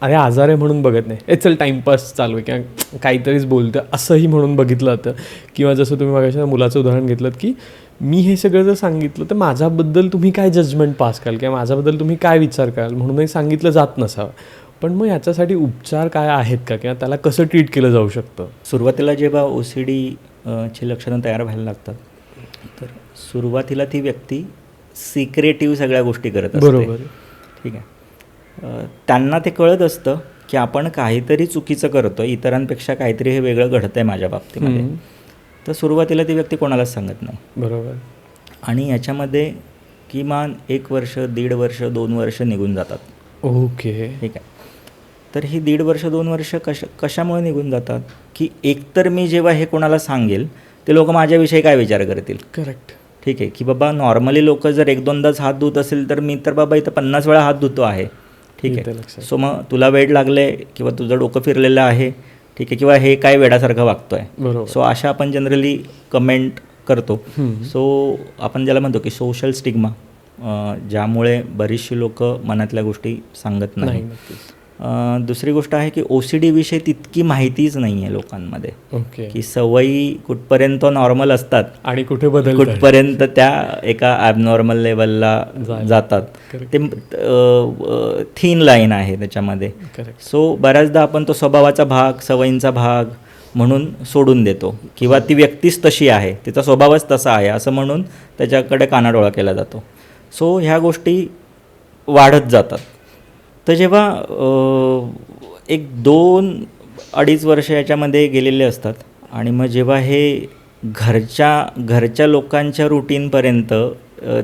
अरे आजार आहे म्हणून बघत नाही, चल टाईमपास चालू आहे किंवा काहीतरीच बोलतं असंही म्हणून बघितलं जातं. किंवा जसं तुम्ही मागाशी मुलाचं उदाहरण घेतलं की मी हे सगळं जर सांगितलं तर माझ्याबद्दल तुम्ही काय जजमेंट पास कराल किंवा माझ्याबद्दल तुम्ही काय विचार कराल म्हणूनही सांगितलं जात नसावं. पण मग याच्यासाठी उपचार काय आहेत का किंवा त्याला कसं ट्रीट केलं जाऊ शकतं? सुरुवातीला जेव्हा OCD ची लक्षणं तयार व्हायला लागतात तर सुरुवातीला ती व्यक्ती सिक्रेटिव्ह सगळ्या गोष्टी करत असते. बरोबर. ठीक आहे. त्यांना ते कळत असतं की आपण काहीतरी चुकीचं करतो, इतरांपेक्षा काहीतरी हे वेगळं घडतं आहे माझ्या बाबतीमध्ये. तर सुरुवातीला ती व्यक्ती कोणालाच सांगत नाही. बरोबर. आणि याच्यामध्ये किमान 1 वर्ष, 1.5 वर्ष, 2 वर्ष निघून जातात. ओके. ठीक आहे. तर ही 1.5 वर्ष 2 वर्ष कशामुळे निघून जातात की एकतर मी जेव्हा हे कोणाला सांगेल ते लोक माझ्याविषयी काय विचार करतील. करेक्ट. ठीक आहे. की बाबा नॉर्मली लोक जर 1-2दाच हात धुत असेल तर मी तर बाबा इथं 50 वेळा हात धुतो आहे. ठीक आहे. सो मग तुला वेड लागले किंवा तुझं डोकं फिरलेलं आहे, ठीक आहे, किंवा हे काय वेडासारखं वागतो आहे. सो अशा आपण जनरली कमेंट करतो. सो आपण ज्याला म्हणतो की सोशल स्टिग्मा, ज्यामुळे बरीचशी लोक मनातल्या गोष्टी सांगत नाही. दुसरी गोष्ट आहे की OCD विषयी तितकी माहितीच नाही आहे लोकांमध्ये. ओके. की सवयी कुठपर्यंत नॉर्मल असतात आणि कुठपर्यंत त्या एका ॲबनॉर्मल लेवलला जातात. ते थिन लाईन आहे त्याच्यामध्ये. सो बऱ्याचदा आपण तो स्वभावाचा भाग, सवयींचा भाग म्हणून सोडून देतो किंवा ती व्यक्तीच तशी आहे, तिचा स्वभावच तसा आहे असं म्हणून त्याच्याकडे कानाडोळा केला जातो. सो ह्या गोष्टी वाढत जातात. तर जेव्हा 1-2-2.5 वर्ष याच्यामध्ये गेलेले असतात आणि मग जेव्हा हे घरच्या लोकांच्या रुटीनपर्यंत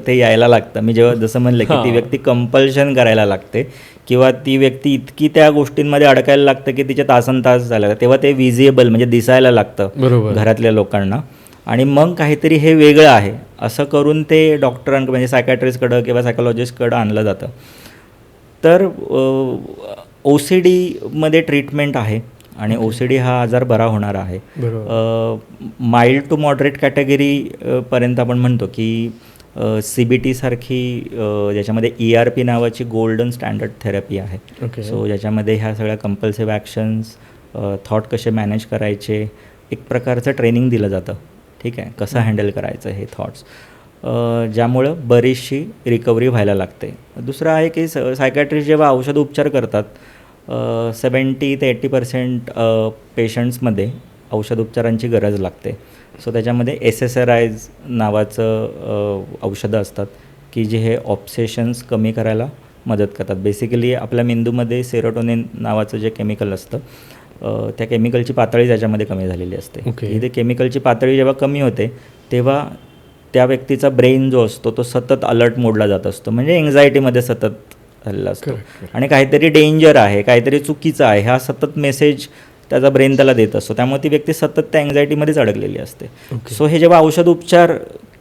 ते यायला लागतं, मी जेव्हा जसं म्हणलं की ती व्यक्ती कंपल्शन करायला लागते किंवा ती व्यक्ती इतकी त्या गोष्टींमध्ये अडकायला लागतं की तिच्या तासनतास झाला, तेव्हा ते विजिबल म्हणजे दिसायला लागतं घरातल्या लोकांना. आणि मग काहीतरी हे वेगळं आहे असं करून ते डॉक्टरांकडे म्हणजे सायकॅट्रिस्टकडं किंवा सायकोलॉजिस्टकडं आणलं जातं. तर OCDमध्ये ट्रीटमेंट आहे आणि OCD हा आजार बरा होणार आहे. माइल्ड टू मॉडरेट कॅटेगरीपर्यंत आपण म्हणतो की CBT सारखी ज्याच्यामध्ये ERP नावाची गोल्डन स्टँडर्ड थेरपी आहे. सो ज्याच्यामध्ये ह्या सगळ्या कंपल्सिव्ह ॲक्शन्स, थॉट कसे मॅनेज करायचे, एक प्रकारचं ट्रेनिंग दिलं जातं. ठीक आहे. कसं हँडल करायचं हे थॉट्स, ज्यामुळं बरीचशी रिकव्हरी व्हायला लागते. दुसरं आहे की सायकॅट्रिस्ट जेव्हा औषध उपचार करतात 70 ते 80% पेशंट्समध्ये औषधोपचारांची गरज लागते. सो त्याच्यामध्ये SSRIs नावाचं औषधं असतात की जे हे ऑब्सेशन्स कमी करायला मदत करतात. बेसिकली आपल्या मेंदूमध्ये सेरोटोनिन नावाचं जे केमिकल असतं त्या केमिकलची पातळी त्याच्यामध्ये कमी झालेली असते. ते केमिकलची पातळी जेव्हा कमी होते तेव्हा त्या व्यक्तीचा ब्रेन जो असतो तो सतत अलर्ट मोडला जात असतो, म्हणजे एन्झायटीमध्ये सतत हल्ला असतो आणि काहीतरी डेंजर आहे, काहीतरी चुकीचं आहे हा सतत मेसेज त्याचा ब्रेन त्याला देत असतो. त्यामुळे ती व्यक्ती सतत त्या एन्झायटीमध्येच अडकलेली असते. सो हे जेव्हा औषध उपचार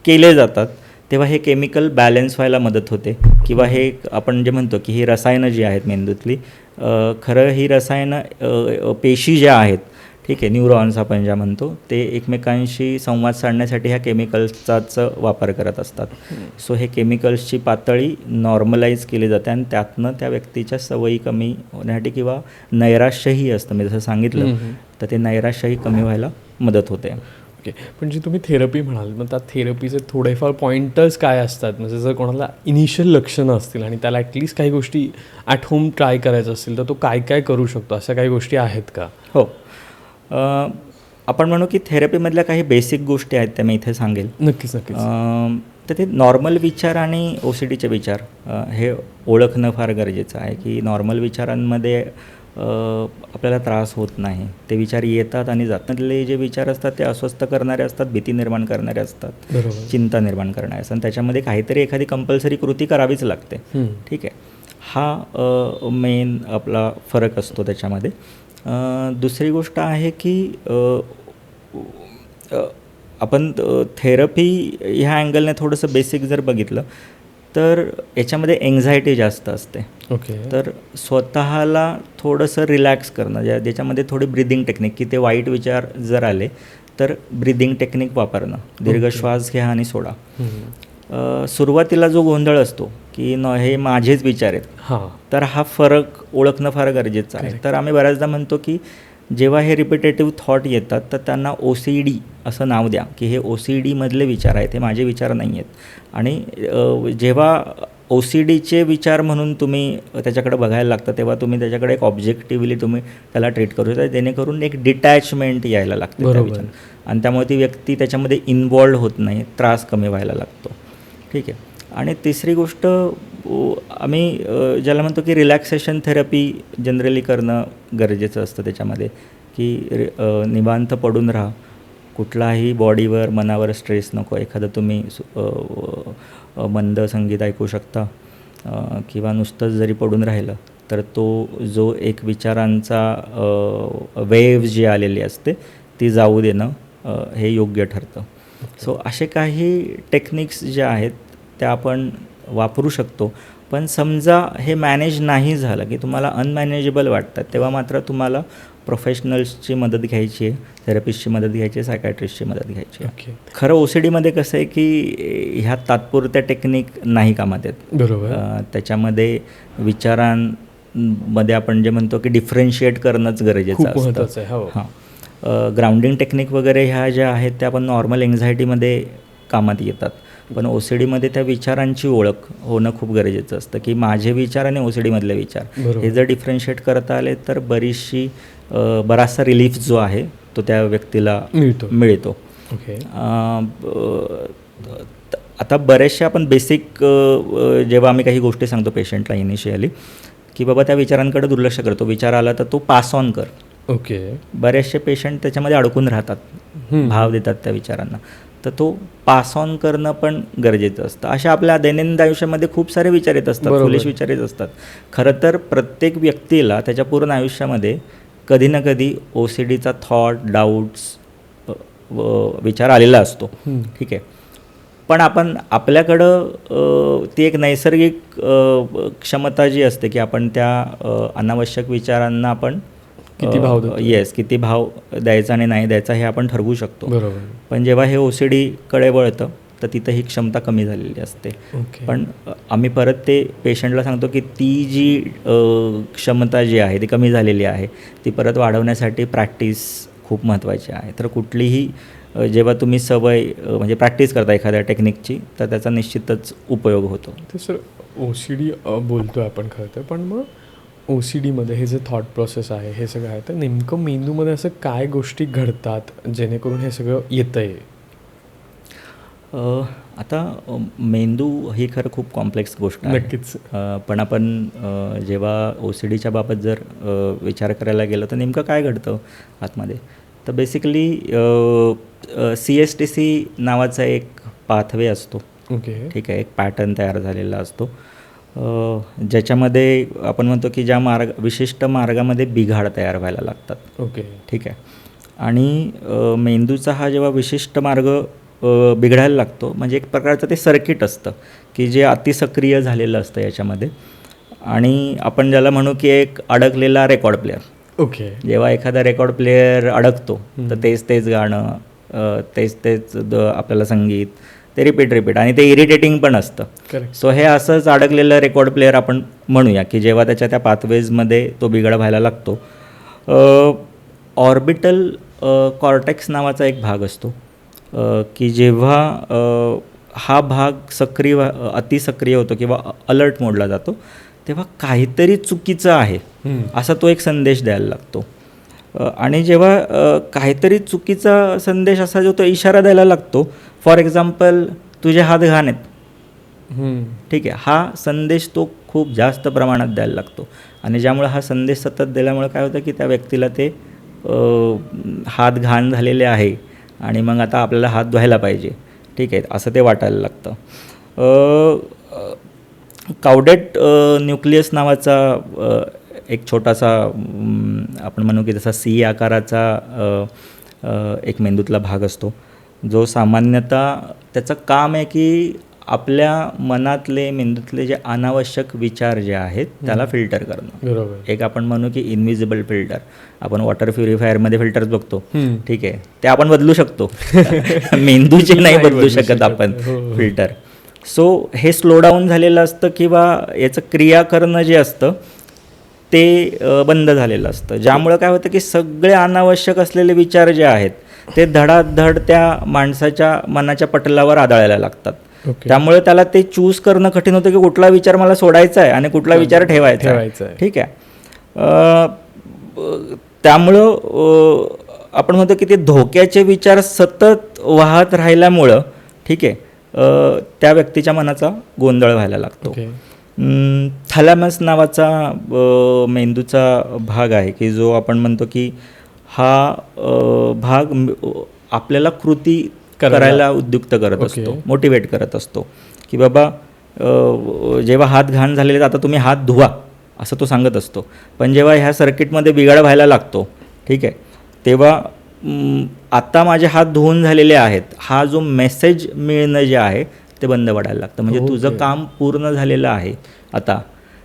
केले जातात तेव्हा हे केमिकल बॅलन्स व्हायला मदत होते किंवा हे आपण जे म्हणतो की ही रसायनं जी आहेत मेंदूतली, खरं ही रसायनं पेशी ज्या आहेत, ठीक आहे, न्यूरॉन्स आपण ज्या म्हणतो, ते एकमेकांशी संवाद साधण्यासाठी ह्या केमिकल्सचाच वापर करत असतात. सो हे केमिकल्सची पातळी नॉर्मलाइज केली जाते आणि त्यातनं त्या व्यक्तीच्या सवयी कमी होण्यासाठी किंवा नैराश्यही असतं, मी जसं सांगितलं तर ते नैराश्यही कमी व्हायला मदत होते. ओके. पण जे तुम्ही थेरपी म्हणाल, मग त्या थेरपीचे थोडेफार पॉईंटर्स काय असतात? म्हणजे जर कोणाला इनिशियल लक्षणं असतील आणि त्याला ॲटलिस्ट काही गोष्टी ॲट होम ट्राय करायचं असतील, तर तो काय काय करू शकतो? अशा काही गोष्टी आहेत का? हो. आपण म्हणू की थेरपीमधल्या काही बेसिक गोष्टी आहेत त्या मी इथे सांगेल. नक्कीच नक्कीच. तर ते नॉर्मल विचार आणि OCDचे विचार हे ओळखणं फार गरजेचं आहे की नॉर्मल विचारांमध्ये आपल्याला त्रास होत नाही. ते विचार येतात आणि जातात. त्यातले जे विचार असतात ते अस्वस्थ करणारे असतात, भीती निर्माण करणारे असतात, बरोबर. चिंता निर्माण करणारे असतात आणि त्याच्यामध्ये काहीतरी एखादी कंपल्सरी कृती करावीच लागते. ठीक आहे. हा मेन आपला फरक असतो त्याच्यामध्ये. दुसरी गोष्ट आहे की आपण थेरपी ह्या अँगलने थोडंसं बेसिक जर बघितलं तर याच्यामध्ये एन्झायटी जास्त असते. ओके. तर स्वतःला थोडंसं रिलॅक्स करणं, ज्याच्यामध्ये थोडी ब्रिदिंग टेक्निक, की ते वाईट विचार जर आले तर ब्रिदिंग टेक्निक वापरणं, दीर्घ श्वास घ्या आणि सोडा. सुरुवातीला जो गोंधळ असतो की हे माझेच विचार आहेत, हां. तर हा फरक ओळखणं फार गरजेचं आहे. तर आम्ही बऱ्याचदा म्हणतो की जेव्हा हे रिपिटेटिव्ह थॉट येतात तर त्यांना OCD असं नाव द्या, की हे OCDमधले विचार आहेत, हे माझे विचार नाही आहेत. आणि जेव्हा OCDचे विचार म्हणून तुम्ही त्याच्याकडे बघायला लागतं तेव्हा तुम्ही त्याच्याकडे एक ऑब्जेक्टिव्हली तुम्ही त्याला ट्रीट करू शकता, जेणेकरून एक डिटॅचमेंट यायला लागते त्या विचार आणि त्यामुळे ती व्यक्ती त्याच्यामध्ये इन्वॉल्ड होत नाही, त्रास कमी व्हायला लागतो. ठीक आहे. आणि तिसरी गोष्ट आम्ही ज्याला म्हणतो की रिलॅक्सेशन थेरपी जनरली करणं गरजेचं असतं त्याच्यामध्ये, की निवांत पडून राहा, कुठलाही बॉडीवर मनावर स्ट्रेस नको. एखादं तुम्ही मंद संगीत ऐकू शकता किंवा नुसतंच जरी पडून राहिलं तर तो जो एक विचारांचा वेव्ह जी आलेली असते ती जाऊ देणं हे योग्य ठरतं. सो असे काही टेक्निक्स ज्या आहेत त्या आपण वापरू शकतो. पण समजा हे मॅनेज नाही झालं की तुम्हाला अनमॅनेजेबल वाटतात, तेव्हा मात्र तुम्हाला प्रोफेशनल्सची मदत घ्यायची आहे, थेरपिस्टची मदत घ्यायची आहे, सायकॅट्रिस्टची मदत घ्यायची आहे. ओके. खरं OCDमध्ये कसं आहे की ह्या तात्पुरत्या टेक्निक नाही कामात येत. बरोबर. त्याच्यामध्ये विचारांमध्ये आपण जे म्हणतो की डिफरन्शिएट करणंच गरजेचं असतं. हां. ग्राउंडिंग टेक्निक वगैरे ह्या ज्या आहेत त्या आपण नॉर्मल एन्झायटीमध्ये कामात येतात. पण OCDमध्ये त्या विचारांची ओळख होणं खूप गरजेचं असतं, की माझे विचार आणि OCDमधले विचार हे जर डिफरन्शिएट करता आले तर बराचसा रिलीफ जो आहे तो त्या व्यक्तीला मिळतो. ओके. आता बरेचसे आपण बेसिक जेव्हा आम्ही काही गोष्टी सांगतो पेशंटला इनिशियली की बाबा त्या विचारांकडे दुर्लक्ष करतो, विचार आला तर तो पास ऑन कर. ओके. बरेचसे पेशंट त्याच्यामध्ये अडकून राहतात, भाव देतात त्या विचारांना, तर तो पास ऑन करणं पण गरजेचं असतं. अशा आपल्या दैनंदिन आयुष्यामध्ये खूप सारे विचार येत असतात, फुलिश विचार येत असतात. खरं तर प्रत्येक व्यक्तीला त्याच्या पूर्ण आयुष्यामध्ये कधी ना कधी OCDचा थॉट, डाऊट्स, विचार आलेला असतो. ठीक आहे. पण आपण आपल्याकडं ती एक नैसर्गिक क्षमता जी असते की आपण त्या अनावश्यक विचारांना आपण किती भाव द्यायचा आणि नाही द्यायचा हे आपण ठरवू शकतो. बरोबर. पण जेव्हा हे OCDकडे वळतं तर तिथं ही क्षमता कमी झालेली असते. पण आम्ही परत ते पेशंटला सांगतो की ती जी क्षमता जी आहे ती कमी झालेली आहे ती परत वाढवण्यासाठी प्रॅक्टिस खूप महत्त्वाची आहे. तर कुठलीही जेव्हा तुम्ही सवय म्हणजे प्रॅक्टिस करता एखाद्या टेक्निकची तर त्याचा निश्चितच उपयोग होतो. तर सर OCD बोलतो आहे आपण खरं तर, पण मग OCDमध्ये हे जे थॉट प्रोसेस आहे हे सगळं आहे, तर नेमकं मेंदूमध्ये असं काय गोष्टी घडतात जेणेकरून हे सगळं येतं आहे? आता मेंदू ही खरं खूप कॉम्प्लेक्स गोष्ट आहे. नक्कीच. पण आपण जेव्हा OCDच्या बाबत जर विचार करायला गेलो तर नेमकं काय घडतं आतमध्ये, तर बेसिकली CSTC नावाचा एक पाथवे असतो. ओके. ठीक आहे. एक पॅटर्न तयार झालेला असतो ज्याच्यामध्ये आपण म्हणतो की ज्या विशिष्ट मार्गामध्ये बिघाड तयार व्हायला लागतात. ओके. ठीक आहे. आणि मेंदूचा हा जेव्हा विशिष्ट मार्ग बिघडायला लागतो म्हणजे एक प्रकारचं ते सर्किट असतं की जे अतिसक्रिय झालेलं असतं याच्यामध्ये, आणि आपण ज्याला म्हणू की एक अडकलेला रेकॉर्ड प्लेअर. ओके. जेव्हा एखादा रेकॉर्ड प्लेअर अडकतो तर तेच गाणं, तेच आपल्याला संगीत, ते रिपीट आणि ते इरिटेटिंग पण असतं. सो हे असंच अडकलेलं रेकॉर्ड प्लेअर आपण म्हणूया की जेव्हा त्याच्या त्या पाथवेजमध्ये तो बिघाड व्हायला लागतो. ऑर्बिटल कॉर्टेक्स नावाचा एक भाग असतो की जेव्हा हा भाग अतिसक्रिय होतो किंवा अलर्ट मोडला जातो, तेव्हा काहीतरी चुकीचं आहे असा तो एक संदेश द्यायला लागतो. आणि जेव्हा काहीतरी चुकीचा संदेश असा जो तो इशारा द्यायला लागतो, फॉर एक्झाम्पल तुझे हात घाण आहेत, ठीक आहे, हा संदेश तो खूप जास्त प्रमाणात द्यायला लागतो. आणि ज्यामुळे हा संदेश सतत दिल्यामुळे काय होतं की त्या व्यक्तीला ते हात घाण झालेले आहे आणि मग आता आपल्याला हात धुवायला पाहिजे, ठीक आहे, असं ते वाटायला लागतं. काउडेट न्यूक्लियस नावाचा एक छोटासा आपण म्हणू की जसा सी आकाराचा एक मेंदूतला भाग असतो, जो सामान्यतः त्याचं काम आहे की आपल्या मनातले मेंदूतले जे अनावश्यक विचार जे आहेत त्याला फिल्टर करणं. बरोबर. एक आपण म्हणू की इनविजिबल फिल्टर. आपण वॉटर प्युरिफायरमध्ये फिल्टर्स बघतो, ठीक आहे, ते आपण बदलू शकतो, मेंदूचे नाही बदलू शकत आपण फिल्टर. सो हे स्लो डाऊन झालेलं असतं किंवा याचं क्रिया करणं जे असतं ते बंद झालेलं असतं, ज्यामुळं काय होतं की सगळे अनावश्यक असलेले विचार जे आहेत ते धडाधड त्या माणसाच्या मनाच्या पटलावर आदळायला लागतात. त्यामुळे त्याला ते चूज करणं कठीण होतं की कुठला विचार मला सोडायचा आहे आणि कुठला विचार ठेवायचा आहे, ठीक आहे. त्यामुळं आपण म्हणतो की ते धोक्याचे विचार सतत वाहत राहिल्यामुळं, ठीक आहे, त्या व्यक्तीच्या मनाचा गोंधळ व्हायला लागतो. थॅलॅमस नावाचा मेंदूचा भाग आहे की जो आपण म्हणतो की हा भाग आपल्याला कृती करायला उद्युक्त करत असतो, मोटिवेट करत असतो की बाबा जेव्हा हात घाण झालेले आता तुम्ही हात धुवा असं तो सांगत असतो. पण जेव्हा ह्या सर्किटमध्ये बिघाड व्हायला लागतो, ठीक आहे, तेव्हा आता माझे हात धुवून झालेले आहेत हा जो मेसेज मिळणं जे आहे ते बंद पडायला लागतं. म्हणजे तुझं काम पूर्ण झालेलं आहे आता,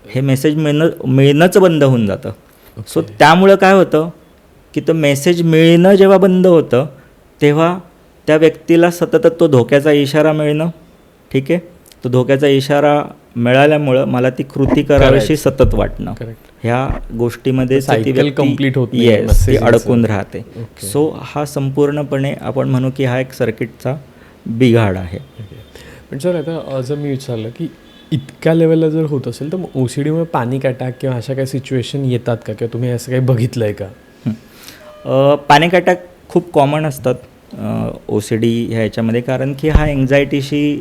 हे मेसेज मिळणंच बंद होऊन जातं. सो त्यामुळं काय होतं की तो मेसेज मिळणं जेव्हा बंद होतं तेव्हा त्या व्यक्तीला सतत तो धोक्याचा इशारा मिळणं, ठीक आहे, तो धोक्याचा इशारा मिळाल्यामुळं मला ती कृती करावीशी सतत वाटणं, ह्या गोष्टीमध्ये कंप्लीट होत ती अडकून राहते. सो हा संपूर्णपणे आपण म्हणू की हा एक सर्किटचा बिघाड आहे. पण सर आता जर मी विचारलं की इतक्या लेवलला जर होत असेल तर मग OCDमुळे पॅनिक अटॅक किंवा अशा काही सिच्युएशन येतात का, किंवा तुम्ही असं काही बघितलं आहे का? पॅनिक अटॅक खूप कॉमन असतात OCD ह्याच्यामध्ये, कारण की हा एन्झायटीशी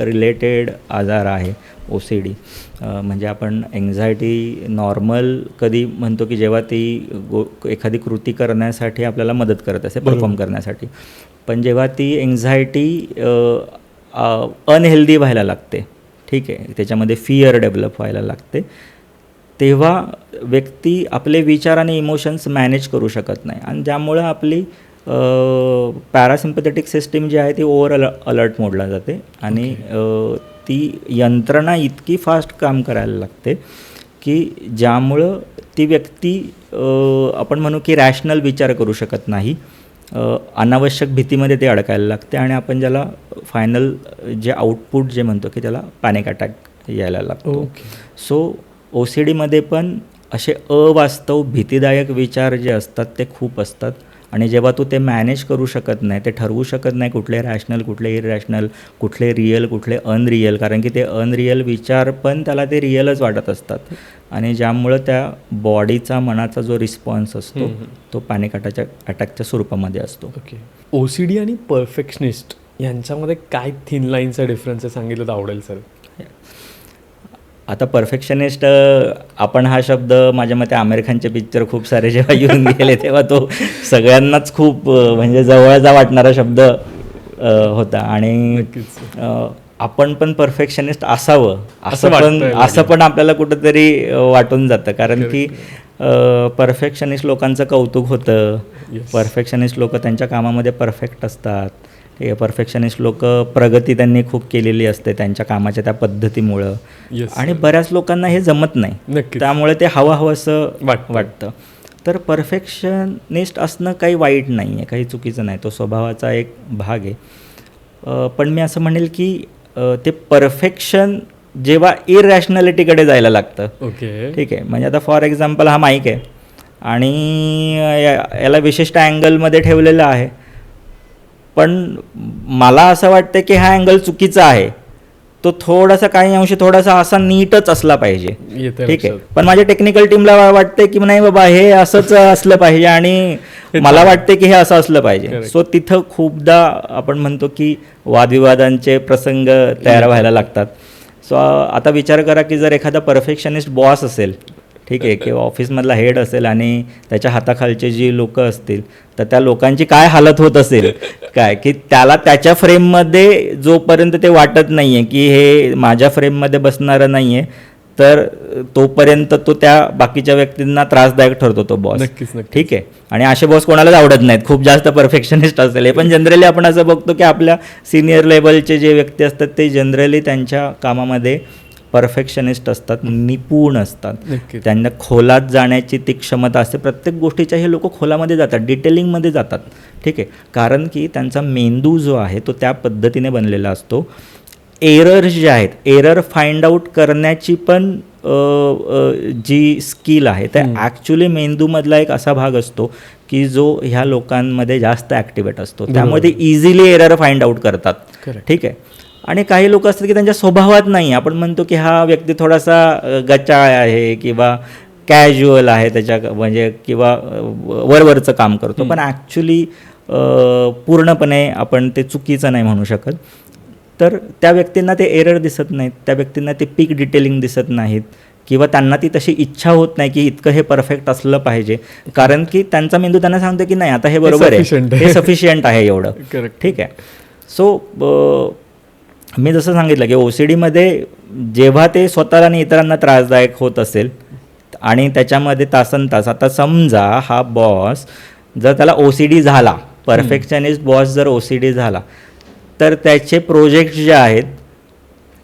रिलेटेड आजार आहे OCD. म्हणजे आपण एन्झायटी नॉर्मल कधी म्हणतो की जेव्हा ती एखादी कृती करण्यासाठी आपल्याला मदत करत असते, परफॉर्म करण्यासाठी, पण जेव्हा ती एन्झायटी अनहेल्दी व्हायला लागते, ठीक आहे, त्याच्यामध्ये फिअर डेव्हलप व्हायला लागते, तेव्हा व्यक्ती आपले विचार आणि इमोशन्स मॅनेज करू शकत नाही आणि ज्यामुळं आपली पॅरासिम्पथेटिक सिस्टीम जी आहे ती ओव्हर अलर्ट मोडला जाते आणि ती यंत्रणा इतकी फास्ट काम करायला लागते की ज्यामुळं ती व्यक्ती आपण म्हणू की रॅशनल विचार करू शकत नाही, अनावश्यक भीतीमध्ये ते अडकायला लागते आणि आपण ज्याला फायनल जे आउटपुट जे म्हणतो की त्याला पॅनिक अटॅक यायला लागतो. सो OCDमध्ये पण असे अवास्तव भीतीदायक विचार जे असतात ते खूप असतात आणि जेव्हा तू ते मॅनेज करू शकत नाही, ते ठरवू शकत नाही कुठले रॅशनल, कुठले इरॅशनल, कुठले रिअल, कुठले अनरिअल, कारण की ते अनरिअल विचार पण त्याला ते रिअलच वाटत असतात आणि ज्यामुळं त्या बॉडीचा, मनाचा जो रिस्पॉन्स असतो तो पॅनिक अटॅकच्या स्वरूपामध्ये असतो. OCD आणि परफेक्शनिस्ट यांच्यामध्ये काय थिन लाईनचा डिफरन्स आहे सांगितलं तर आवडेल सर. आता परफेक्शनिस्ट आपण हा शब्द माझ्या मते आमिर खानचे पिक्चर खूप सारे जेव्हा येऊन गेले तेव्हा तो सगळ्यांनाच खूप म्हणजे जवळचा वाटणारा शब्द होता आणि आपण पण परफेक्शनिस्ट असावं असं पण आपल्याला कुठंतरी वाटून जातं, कारण की परफेक्शनिस्ट लोकांचं कौतुक होतं, परफेक्शनिस्ट लोक त्यांच्या कामामध्ये परफेक्ट असतात, ठीक आहे, परफेक्शनिस्ट लोक प्रगती त्यांनी खूप केलेली असते त्यांच्या कामाच्या त्या पद्धतीमुळं आणि बऱ्याच लोकांना हे जमत नाही, त्यामुळे ते हवं असं वाटतं. तर परफेक्शनिस्ट असणं काही वाईट नाही आहे, काही चुकीचं नाही, तो स्वभावाचा एक भाग आहे. पण मी असं म्हणेल की ते परफेक्शन जेव्हा इरॅशनॅलिटीकडे जायला लागतं, ठीक आहे, म्हणजे आता फॉर एक्झाम्पल हा माईक आहे आणि याला विशिष्ट अँगलमध्ये ठेवलेलं आहे, पण मला असं वाटतं की हा अँगल चुकीचा आहे, तो थोडासा काही अंशी थोडासा असा नीटच असला पाहिजे. येते ठीक आहे, लक्षात. पण माझ्या टेक्निकल टीमला वाटते की नाही बाबा हे असंच असलं पाहिजे आणि मला वाटते की हे असं असलं पाहिजे. Correct. सो तिथं खूपदा आपण म्हणतो की वादविवादांचे प्रसंग तयार व्हायला लागतात. सो आता विचार करा की जर एखादा परफेक्शनिस्ट बॉस असेल, ठीक आहे, किंवा ऑफिसमधला हेड असेल आणि त्याच्या हाताखालचे जी लोक असतील, तर त्या लोकांची काय हालत होत असेल काय, की त्याला त्याच्या फ्रेममध्ये जोपर्यंत ते वाटत नाही आहे की हे माझ्या फ्रेममध्ये बसणारं नाही आहे, तर तोपर्यंत तो त्या बाकीच्या व्यक्तींना त्रासदायक ठरतो तो बॉस. नक्कीच नक्कीच. ठीक आहे, आणि असे बॉस कोणालाच आवडत नाहीत, खूप जास्त परफेक्शनिस्ट असेल. हे पण जनरली आपण असं बघतो की आपल्या सिनियर लेवलचे जे व्यक्ती असतात ते जनरली त्यांच्या कामामध्ये परफेक्शनिस्ट असतात, निपुण असतात, नक्कीच. त्यांना खोलात जाण्याची ती क्षमता असते. प्रत्येक गोष्टीच्या हे लोक खोलामध्ये जातात, डिटेलिंगमध्ये जातात. ठीक आहे, कारण की त्यांचा मेंदू जो आहे तो त्या पद्धतीने बनलेला असतो. एरर्स जे आहेत, एरर फाइंड आउट करण्याची पण जी स्किल आहे त्या ॲक्च्युली मेंदूमधला एक असा भाग असतो की जो ह्या लोकांमध्ये जास्त ॲक्टिवेट असतो, त्यामुळे ते इझिली एरर फाइंड आउट करतात. Correct. ठीक आहे, आणि काही लोक असतात की त्यांच्या स्वभावात नाही, आपण म्हणतो की हा व्यक्ती थोडासा गचाळ आहे किंवा कॅज्युअल आहे त्याच्या म्हणजे किंवा वरवरचं काम करतो, पण ॲक्च्युली पूर्णपणे आपण ते चुकीचं नाही म्हणू शकत. तर त्या व्यक्तींना ते एरर दिसत नाहीत, त्या व्यक्तींना ते पीक डिटेलिंग दिसत नाहीत, किंवा त्यांना ती तशी इच्छा होत नाही की इतकं हे परफेक्ट असलं पाहिजे, कारण की त्यांचा मेंदू त्यांना सांगतो की नाही आता हे बरोबर sufficient आहे, हे सफिशियंट आहे एवढं. Correct. ठीक आहे. सो मी जसं सांगितलं की OCDमध्ये जेव्हा ते स्वतःला आणि इतरांना त्रासदायक होत असेल आणि त्याच्यामध्ये तासनतास, आता समजा हा बॉस जर त्याला OCD झाला, परफेक्शनिस्ट बॉस जर OCD झाला, तर त्याचे प्रोजेक्ट जे आहेत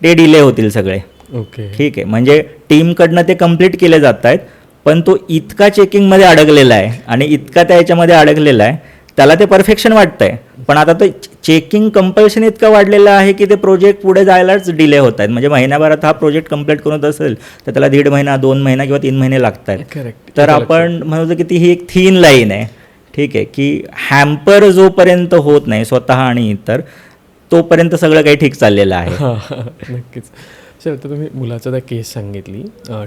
ते डिले होतील सगळे. ओके. ठीक आहे, म्हणजे टीमकडनं ते कंप्लीट केले जात आहेत, पण तो इतका चेकिंगमध्ये अडकलेला आहे आणि इतका त्या याच्यामध्ये अडकलेला आहे, त्याला ते परफेक्शन वाटतं आहे, पण आता ते चेकिंग कंपल्शन इतकं वाढलेलं आहे की ते प्रोजेक्ट पुढे जायलाच डिले होत आहेत. म्हणजे महिन्याभरात हा प्रोजेक्ट कंप्लीट करत असेल तर त्याला 1.5 महिना, 2 महिना किंवा 3 महिने लागत आहेत. Correct. तर आपण म्हणतो की ती ही एक थीन लाईन आहे. ठीक आहे, की हॅम्पर जोपर्यंत होत नाही स्वतः आणि इतर, तोपर्यंत सगळं काही ठीक चाललेलं आहे. नक्कीच. सर, तर तुम्ही मुलाचं त्या केस सांगितली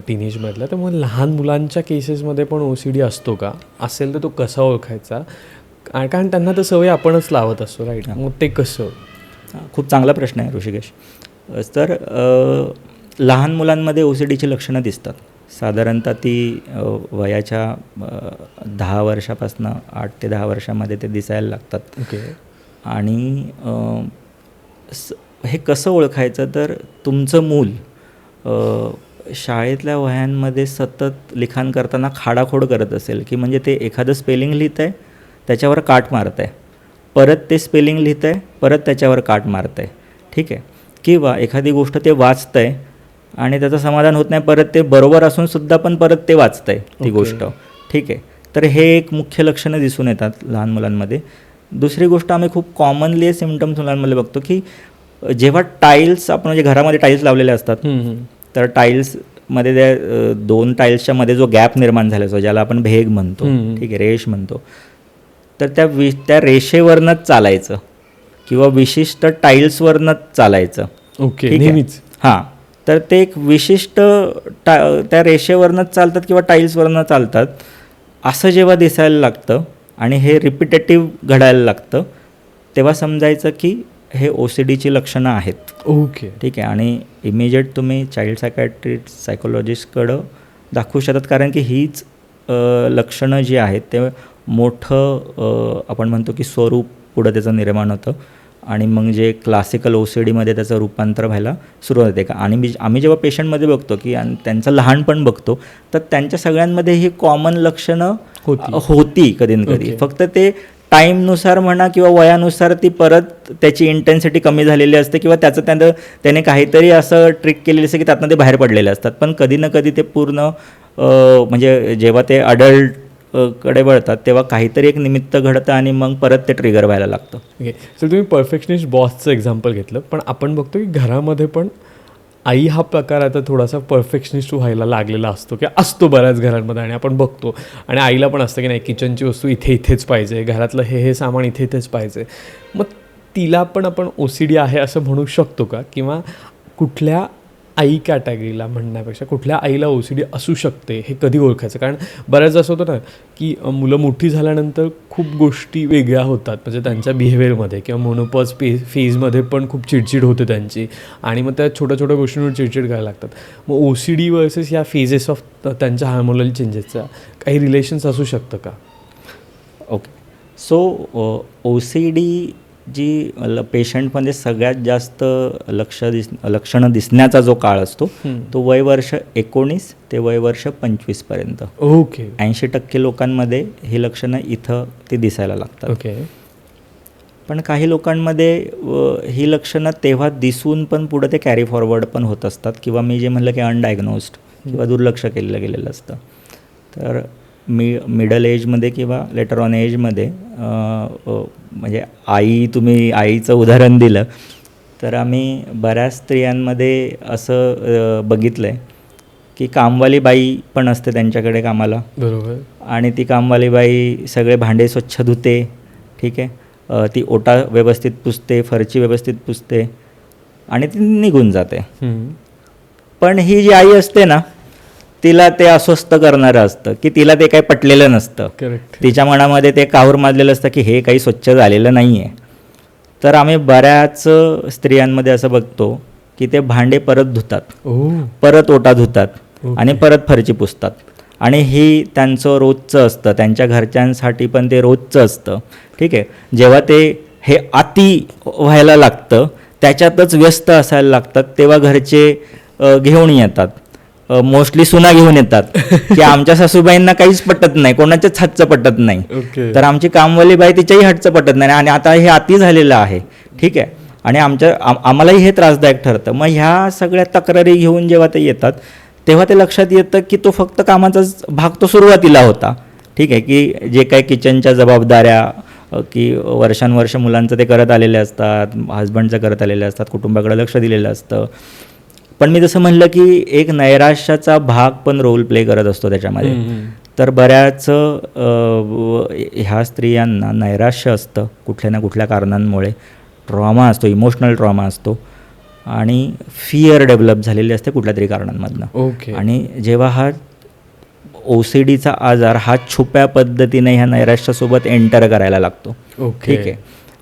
टीनेजमधला, तर मग लहान मुलांच्या केसेसमध्ये पण OCD असतो का? असेल तर तो कसा ओळखायचा? कारण त्यांना तर सवय आपणच लावत असतो, राईट? मग ते कसं? खूप चांगला प्रश्न आहे ऋषिकेश. तर लहान मुलांमध्ये OCDची लक्षणं दिसतात. साधारणतः ती वयाच्या 10 वर्षापासून 8 ते 10 वर्षामध्ये ते दिसायला लागतात. ओके. आणि हे कसं ओळखायचं, तर तुमचं मूल शाळेतल्या वह्यांमध्ये सतत लिखाण करताना खाडाखोड करत असेल, की म्हणजे ते एखादं स्पेलिंग लिहितं आहे, त्याच्यावर काट मारत आहे, परत ते स्पेलिंग लिहितं आहे, परत त्याच्यावर काट मारत आहे. ठीक आहे, किंवा एखादी गोष्ट ते वाचतं आहे आणि त्याचं समाधान होत नाही, परत ते बरोबर असूनसुद्धा पण परत ते वाचतं आहे ती गोष्ट. ठीक आहे, तर हे एक मुख्य लक्षणं दिसून येतात लहान मुलांमध्ये. दुसरी गोष्ट आम्ही खूप कॉमनली सिम्पटम्स मुलांमध्ये बघतो की जेव्हा टाईल्स, आपण म्हणजे घरामध्ये टाईल्स लावलेले असतात, तर टाईल्समध्ये त्या 2 टाईल्सच्या मध्ये जो गॅप निर्माण झाला असतो, ज्याला आपण भेग म्हणतो, ठीक आहे, रेष म्हणतो, तर त्या रेषेवरनंच चालायचं किंवा विशिष्ट टाईल्सवरनंच चालायचं. ओके, नेहमीच. हां, तर ते एक विशिष्ट त्या रेषेवरनंच चालतात किंवा टाईल्सवरनं चालतात असं जेव्हा दिसायला लागतं आणि हे रिपिटेटिव्ह घडायला लागतं, तेव्हा समजायचं की हे OCDची लक्षणं आहेत. ओके. ठीक आहे, आणि इमिजिएट तुम्ही चाइल्ड सायकॅट्रिस्ट, सायकोलॉजिस्टकडं दाखवू शकतात, कारण की हीच लक्षणं जी आहेत ते मोठं आपण म्हणतो की स्वरूप पुढं त्याचं निर्माण होतं आणि मग जे क्लासिकल OCDमध्ये त्याचं रूपांतर व्हायला सुरुवात होते. आणि आम्ही जेव्हा पेशंटमध्ये बघतो की आणि त्यांचं लहानपण बघतो, तर त्यांच्या सगळ्यांमध्ये ही कॉमन लक्षणं होती कधी ना कधी. फक्त ते टाईमनुसार म्हणा किंवा वयानुसार ती परत त्याची इंटेन्सिटी कमी झालेली असते किंवा त्याने काहीतरी असं ट्रिक केलेली असते की त्यातनं ते बाहेर पडलेले असतात. पण कधी ना कधी ते पूर्ण म्हणजे जेव्हा ते अडल्ट कडे वळतात तेव्हा काहीतरी एक निमित्त घडतं आणि मग परत ते ट्रिगर व्हायला लागतं. ओके. सर, तुम्ही परफेक्शनिस्ट बॉसचं एक्झाम्पल घेतलं, पण आपण बघतो की घरामध्ये पण आई हा प्रकार आता थोडासा परफेक्शनिस्ट व्हायला लागलेला असतो की असतो बऱ्याच घरांमध्ये आणि आपण बघतो आणि आईला पण असतं की नाही किचनची वस्तू इथेच पाहिजे, घरातलं हे सामान इथेच पाहिजे. मग तिला पण आपण OCD आहे असं म्हणू शकतो का, किंवा कुठल्या आई कॅटेगरीला म्हणण्यापेक्षा कुठल्या आईला OCD असू शकते हे कधी ओळखायचं? कारण बऱ्याच असं होतं ना की मुलं मोठी झाल्यानंतर खूप गोष्टी वेगळ्या होतात, म्हणजे त्यांच्या बिहेवियरमध्ये किंवा मोनोपॉज फेजमध्ये पण खूप चिडचिड होते त्यांची आणि मग त्या छोट्या छोट्या गोष्टींवर चिडचिड करायला लागतात. मग OCD वर्सेस या फेजेस ऑफ त्यांच्या हार्मोनल चेंजेसचा काही रिलेशन्स असू शकतं का? ओके, सो OCD जी पेशंटमध्ये सगळ्यात जास्त लक्षणं दिसण्याचा जो काळ असतो तो वय वर्ष 19 ते वय वर्ष 25 पर्यंत. ओके. 80% लोकांमध्ये ही लक्षणं इथं ते दिसायला लागतात. ओके. पण काही लोकांमध्ये ही लक्षणं तेव्हा दिसून पण पुढं ते कॅरी फॉरवर्ड पण होत असतात, किंवा मी जे म्हणलं की अनडायग्नोस्ड किंवा दुर्लक्ष केलं गेलेलं असतं. तर मिडल एजमध्ये किंवा लेटर ऑन एजमध्ये म्हणजे तुम्ही आईचं उदाहरण दिलं तर आम्ही बऱ्याच स्त्रियांमध्ये असं बघितलं आहे की कामवाली बाई पण असते त्यांच्याकडे कामाला. बरोबर. आणि ती कामवाली बाई सगळे भांडे स्वच्छ धुते, ठीक आहे, ती ओटा व्यवस्थित पुसते, फरची व्यवस्थित पुसते आणि ती निघून जाते. पण ही जी आई असते ना, तिला ते अस्वस्थ करणारं असतं की तिला ते काही पटलेलं नसतं. करेक्ट. तिच्या मनामध्ये ते काहूर माजलेलं असतं की हे काही स्वच्छ झालेलं नाही आहे. तर आम्ही बऱ्याच स्त्रियांमध्ये असं बघतो की ते भांडे परत धुतात, परत ओटा धुतात आणि परत फरची पुसतात. आणि ही त्यांचं रोजचं असतं, त्यांच्या घरच्यांसाठी पण ते रोजचं असतं, ठीक आहे. जेव्हा ते हे अति व्हायला लागतं, त्याच्यातच व्यस्त असायला लागतात, तेव्हा घरचे घेऊन येतात, मोस्टली सुना घेऊन येतात की आमच्या सासूबाईंना काहीच पटत नाही, कोणाच्याच हातचं पटत नाही. तर आमची कामवाली बाई तिच्याही हातचं पटत नाही आणि आता हे अति झालेलं आहे, ठीक आहे. आणि आम्हालाही हे त्रासदायक ठरतं. मग ह्या सगळ्या तक्रारी घेऊन जेव्हा ते येतात तेव्हा ते लक्षात येतं की तो फक्त कामाचाच भाग तो सुरुवातीला होता, ठीक आहे, की जे काही किचनच्या जबाबदाऱ्या की वर्षानुवर्ष मुलांचं ते करत आलेले असतात, हजबंडचं करत आलेले असतात, कुटुंबाकडे लक्ष दिलेलं असतं. पण मी जसं म्हणलं की एक नैराश्याचा भाग पण रोल प्ले करत असतो त्याच्यामध्ये. तर बऱ्याच ह्या स्त्रियांना नैराश्य असतं कुठल्या ना कुठल्या कारणांमुळे, ट्रॉमा असतो, इमोशनल ट्रॉमा असतो आणि फिअर डेव्हलप झालेली असते कुठल्या तरी कारणांमधनं. ओके. आणि जेव्हा हा OCDचा आजार हा छुप्या पद्धतीने ह्या नैराश्यासोबत एंटर करायला लागतो, ठीक आहे.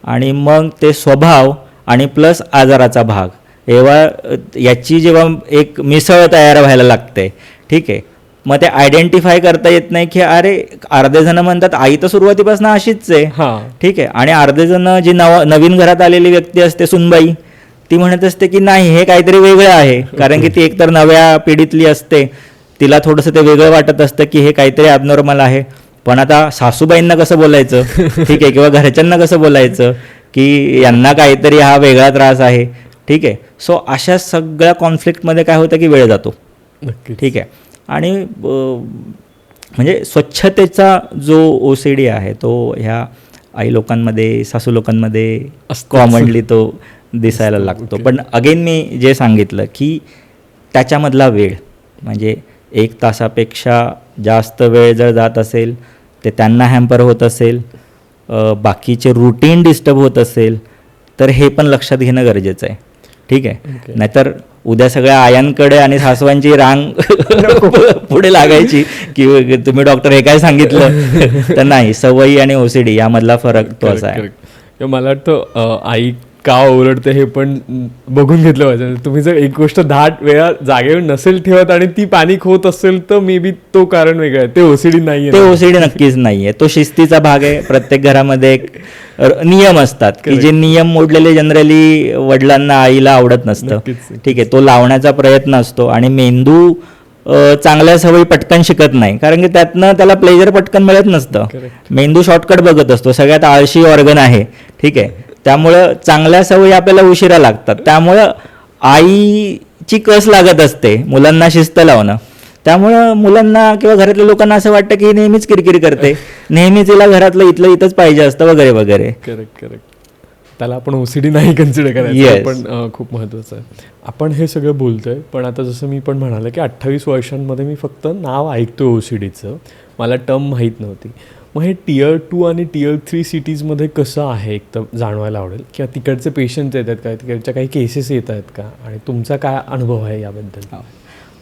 आणि मग ते स्वभाव आणि प्लस आजाराचा भाग याची जेव्हा एक मिसळ तयार व्हायला लागते, ठीक आहे, मग ते आयडेंटिफाय करता येत नाही की अरे अर्धे जण म्हणतात आई तर सुरुवातीपासून अशीच आहे, ठीक आहे. आणि अर्धे जण जी नवीन घरात आलेली व्यक्ती असते सुनबाई, ती म्हणत असते की नाही हे काहीतरी वेगळं आहे, कारण की ती एकतर नव्या पिढीतली असते, तिला थोडंसं ते वेगळं वाटत असतं की हे काहीतरी ॲबनॉर्मल आहे. पण आता सासूबाईंना कसं बोलायचं, ठीक आहे, किंवा घरच्यांना कसं बोलायचं की यांना काहीतरी हा वेगळा त्रास आहे, ठीक आहे. सो अशा सगळ्या कॉन्फ्लिक्टमध्ये काय होतं की वेळ जातो, ठीक आहे. आणि म्हणजे स्वच्छतेचा जो OCD आहे तो ह्या आई लोकांमध्ये, सासू लोकांमध्ये कॉमनली तो दिसायला लागतो. पण अगेन मी जे सांगितलं की त्याच्यामधला वेळ म्हणजे 1 तासापेक्षा जास्त वेळ जर जात असेल, ते त्यांना हॅम्पर होत असेल, बाकीचे रुटीन डिस्टर्ब होत असेल, तर हे पण लक्षात घेणं गरजेचं आहे, ठीक आहे. नाहीतर उद्या सगळ्या आयांकडे आणि सासवांची रांग पुढे लागायची की तुम्ही डॉक्टर हे काय सांगितलं. तर नाही, सवयी आणि OCD यामधला फरक तो असा आहे. मला वाटतं आई का ओरडते हे पण बघून घेतलं पाहिजे. तुम्ही जर एक गोष्ट 10 वेळा जागेवर नसेल ठेवत आणि ती पॅनिक होत असेल तर मे बी तो कारण वेगळं आहे, ते OCD नाही आहे. ते OCD नक्कीच नाही आहे, तो शिस्तीचा भाग आहे. प्रत्येक घरामध्ये एक नियम असतात की जे नियम मोडलेले जनरली वडिलांना आईला आवडत नसतं, ठीक आहे. तो लावण्याचा प्रयत्न असतो आणि मेंदू चांगल्या सवयी पटकन शिकत नाही, कारण की त्यातनं त्याला प्लेजर पटकन मिळत नसतं. मेंदू शॉर्टकट बघत असतो, सगळ्यात आळशी ऑर्गन आहे, ठीक आहे. त्यामुळं चांगल्या सवयी आपल्याला उशिरा लागतात. त्यामुळं आईची कस लागत असते मुलांना शिस्त लावणं. त्यामुळं मुलांना किंवा घरातल्या लोकांना असं वाटतं की नेहमीच किरकिर करते, नेहमीच तिला घरातलं इथंच पाहिजे असतं वगैरे वगैरे. करेक्ट. त्याला आपण OCD नाही कन्सिडर करायचं, Yes. पण खूप महत्त्वाचं आहे. आपण हे सगळं बोलतोय, पण आता जसं मी पण म्हणालं की 28 वर्षांमध्ये मी फक्त नाव ऐकतो OCDचं, मला टर्म माहीत नव्हती. मग हे Tier 2 आणि Tier 3 सिटीजमध्ये कसं आहे एक तर जाणवायला आवडेल, किंवा तिकडचे पेशंट्स येतात का, तिकडच्या काही केसेस येत आहेत का, आणि तुमचा काय अनुभव आहे याबद्दल?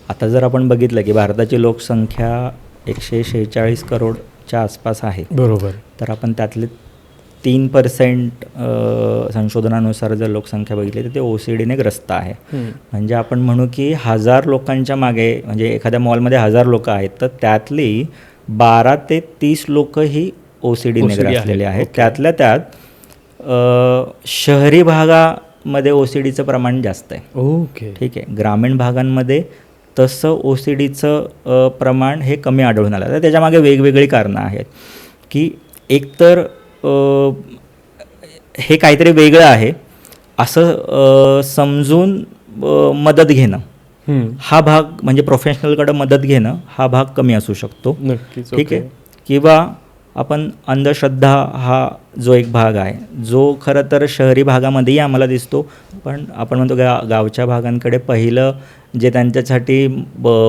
आता जर आपण बघितलं की भारताची लोकसंख्या 146 करोडच्या आसपास आहे, बरोबर. तर आपण त्यातले 3% संशोधनानुसार जर लोकसंख्या बघितली तर ते OCDने ग्रस्त आहे. म्हणजे आपण म्हणू की 1000 लोकांच्या मागे, म्हणजे एखाद्या मॉलमध्ये 1000 लोक आहेत, तर त्यातली 12 ते 30 लोक ही OCDने ग्रासलेली आहेत. त्यातल्या त्यात शहरी भागामध्ये OCDचं प्रमाण जास्त आहे. ओके. ठीक आहे. ग्रामीण भागांमध्ये तसं OCDचं प्रमाण हे कमी आढळून आलं. तर त्याच्यामागे वेगवेगळी कारणं आहेत की एकतर हे काहीतरी वेगळं आहे असं समजून मदत घेणं, हा भाग म्हणजे प्रोफेशनलकडं मदत घेणं हा भाग कमी असू शकतो. नक्कीच. ठीक आहे. किंवा आपण अंधश्रद्धा हा जो एक भाग आहे, जो खरं तर शहरी भागामध्येही आम्हाला दिसतो, पण आपण म्हणतो गावच्या भागांकडे पहिलं जे त्यांच्यासाठी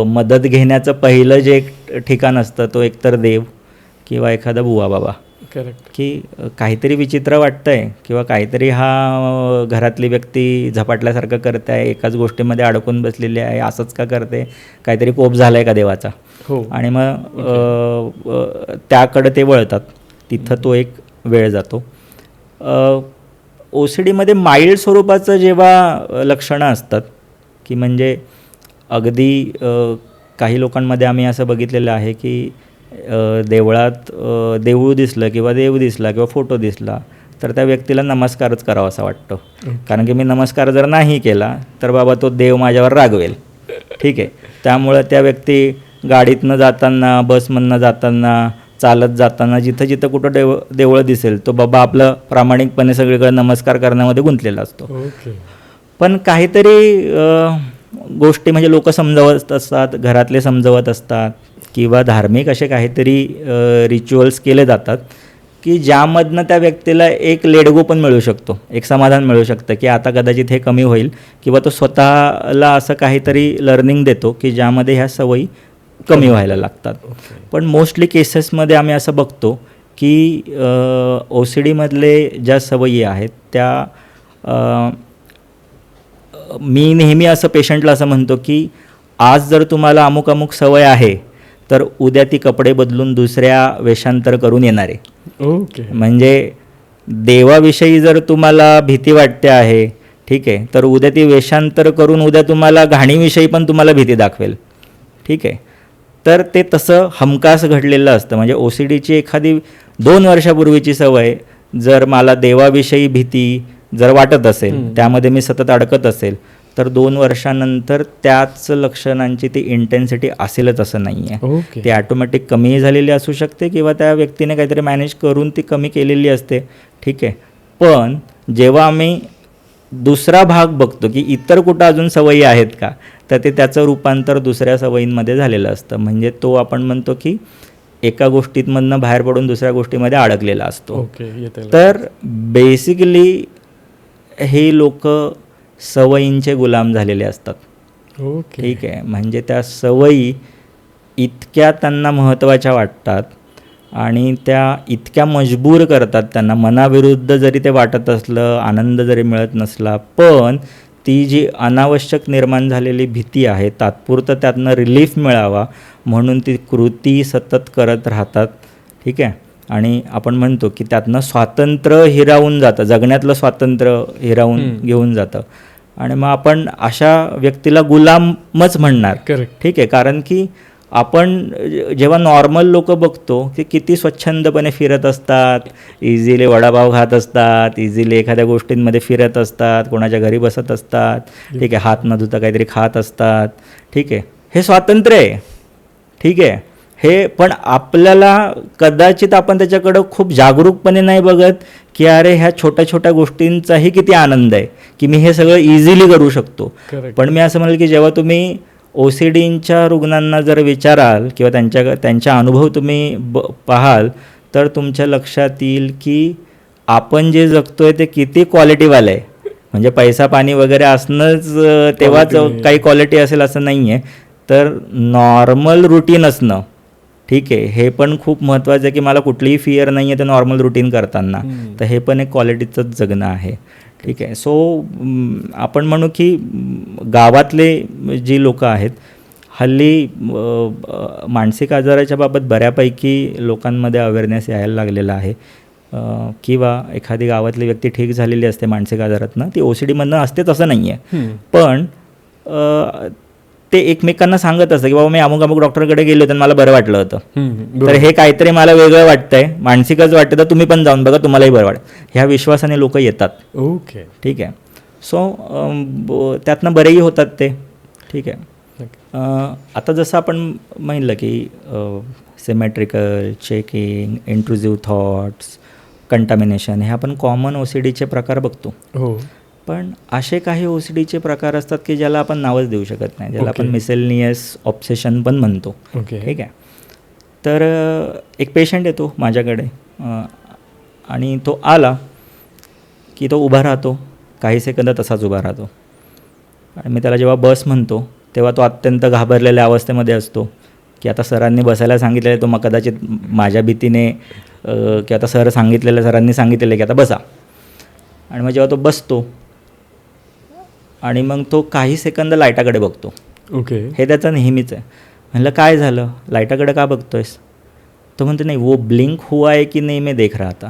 मदत घेण्याचं पहिलं जे एक ठिकाण असतं तो एकतर देव किंवा एखादा बुवा बाबा. करेक्ट. की काहीतरी विचित्र वाटतं आहे किंवा काहीतरी हा घरातली व्यक्ती झपाटल्यासारखं करते आहे, एकाच गोष्टीमध्ये अडकून बसलेली आहे, असंच का करते, काहीतरी कोप झाला आहे का देवाचा. हो. आणि मग त्याकडे ते वळतात, तिथं तो एक वेळ जातो. OCDमध्ये माइल्ड स्वरूपाचं जेव्हा लक्षणं असतात की म्हणजे अगदी काही लोकांमध्ये आम्ही असं बघितलेलं आहे की देवळात देऊळ दिसलं किंवा देव दिसला किंवा फोटो दिसला तर त्या व्यक्तीला नमस्कारच करावा असं वाटतं. कारण की मी नमस्कार जर नाही केला तर बाबा तो देव माझ्यावर रागवेल. ठीक आहे. त्यामुळं त्या व्यक्ती गाडीतनं जाताना, बसमधनं जाताना, चालत जाताना जिथं जिथं कुठं देवळं दिसेल तो बाबा आपलं प्रामाणिकपणे सगळीकडे नमस्कार करण्यामध्ये गुंतलेला असतो. ओके. पण काहीतरी गोष्टी म्हणजे लोक समजावत असतात, घरातले समजावत असतात किंवा धार्मिक असे काहीतरी रिच्युअल्स केले जातात की ज्यामधनं त्या व्यक्तीला एक लेडगो पण मिळू शकतो, एक समाधान मिळू शकतं की आता कदाचित हे कमी होईल, किंवा तो स्वतःला असं काहीतरी लर्निंग देतो की ज्यामध्ये ह्या सवयी कमी व्हायला लागतात. पण मोस्टली केसेसमध्ये आम्ही असं बघतो की OCDमधले ज्या सवयी आहेत त्या मी नेहमी असं पेशंटला असं म्हणतो की आज जर तुम्हाला अमुक अमुक सवय आहे तर उद्या ती कपडे बदलून दुसऱ्या वेषांतर करून येणार आहे. ओके. म्हणजे देवाविषयी जर तुम्हाला भीती वाटते आहे, ठीक आहे, तर उद्या ती वेषांतर करून उद्या तुम्हाला घाणीविषयी पण तुम्हाला भीती दाखवेल. ठीक आहे. तर ते तसं हमखास घडलेलं असतं. म्हणजे OCDची एखादी 2 वर्षापूर्वीची सवय जर मला देवाविषयी भीती जर वाटत असेल, त्यामध्ये मी सतत अडकत असेल, तर 2 वर्षानंतर त्याच लक्षणांची ती इंटेन्सिटी असेलच असं नाही आहे. ओके. ती ॲटोमॅटिक कमी झालेली असू शकते किंवा त्या व्यक्तीने काहीतरी मॅनेज करून ती कमी केलेली असते. ठीक आहे. पण जेव्हा आम्ही दुसरा भाग बघतो की इतर कुठं अजून सवयी आहेत का, तर ते त्याचं रूपांतर दुसऱ्या सवयींमध्ये झालेलं असतं. म्हणजे तो आपण म्हणतो की एका गोष्टीमधनं बाहेर पडून दुसऱ्या गोष्टीमध्ये अडकलेला असतो. ओके. तर बेसिकली हे लोक सवयींचे गुलाम झालेले असतात. ओके. ठीक आहे. म्हणजे त्या सवयी इतक्या त्यांना महत्त्वाच्या वाटतात आणि त्या इतक्या मजबूर करतात त्यांना, मनाविरुद्ध जरी ते वाटत असलं, आनंद जरी मिळत नसला, पण ती जी अनावश्यक निर्माण झालेली भीती आहे, तात्पुरतं त्यातनं रिलीफ मिळावा म्हणून ती कृती सतत करत राहतात. ठीक आहे. आणि आपण म्हणतो की त्यातनं स्वातंत्र्य हिरावून जातं, जगण्यातलं स्वातंत्र्य हिरावून घेऊन जातं. आणि मग आपण अशा व्यक्तीला गुलामच म्हणणार. करेक्ट. ठीक आहे. कारण की आपण जेव्हा नॉर्मल लोक बघतो की किती स्वच्छंदपणे फिरत असतात, इझिली वडापाव खात असतात, इझिली एखाद्या गोष्टींमध्ये फिरत असतात, कोणाच्या घरी बसत असतात, ठीक आहे, हात न धुता काहीतरी खात असतात. ठीक आहे. हे स्वातंत्र्य आहे. ठीक आहे. हे पण आपल्याला कदाचित आपण त्याच्याकडं खूप जागरूकपणे नाही बघत की अरे ह्या छोट्या छोट्या गोष्टींचाही किती आनंद आहे की मी हे सगळं इझिली करू शकतो. पण मी असं म्हणेल की जेव्हा तुम्ही OCDच्या रुग्णांना जर विचाराल किंवा त्यांचा अनुभव तुम्ही पाहाल तर तुमच्या लक्षात येईल की आपण जे जगतोय ते किती क्वालिटीवालं आहे. म्हणजे पैसा पाणी वगैरे असणंच तेव्हाच Quality नाही. काही क्वालिटी असेल असं नाही आहे. तर नॉर्मल रुटीन असणं, ठीक आहे, हे पण खूप महत्त्वाचं आहे की मला कुठलीही फिअर नाही आहे ते नॉर्मल रुटीन करताना. तर हे पण एक क्वालिटीचंच जगणं आहे. ठीक आहे. सो आपण म्हणू की गावातले जी लोकं आहेत हल्ली मानसिक आजाराच्या बाबत बऱ्यापैकी लोकांमध्ये अवेअरनेस यायला लागलेला आहे. किंवा एखादी गावातली व्यक्ती ठीक झालेली असते मानसिक आजारातनं, ती OCDमधनं असतेच असं नाही आहे. पण ते एकमेकांना सांगत असतं की बाबा मी अमुक अमुक डॉक्टरकडे गेलो होतो आणि मला बरं वाटलं होतं. तर हे काहीतरी मला वेगळं वाटतंय, मानसिकच वाटतं, तर तुम्ही पण जाऊन बघा, तुम्हालाही बरं वाटेल. ह्या विश्वासाने लोक येतात. ओके. ठीक आहे. सो त्यातनं बरेही होतात ते. ठीक आहे. आता जसं आपण म्हणलं की सिमेट्रिकल, चेकिंग, इंट्रुझिव्ह थॉट्स, कंटामिनेशन, हे आपण कॉमन OCDचे प्रकार बघतो. हो. पण असे काही OCDचे प्रकार असतात की ज्याला आपण नावच देऊ शकत नाही, ज्याला आपण Okay. मिसेलनियस ऑब्सेशन पण म्हणतो. ओके. ठीक आहे. तर एक पेशंट येतो माझ्याकडे आणि तो आला की तो उभा राहतो, काही सेकंद तसाच उभा राहतो. आणि मी त्याला जेव्हा बस म्हणतो तेव्हा तो अत्यंत घाबरलेल्या अवस्थेमध्ये असतो की आता सरांनी बसायला सांगितलेलं, तो मग कदाचित माझ्या भीतीने की आता सरांनी सांगितलेलं की आता बसा. आणि मग जेव्हा तो बसतो आणि मग तो काही सेकंद लाईटाकडे बघतो. ओके. हे त्याचं नेहमीच आहे. म्हणलं काय झालं, लाईटाकडे का बघतोयस? तो म्हणतो नाही, वो ब्लिंक हुआ है कि नहीं मैं देख रहा था.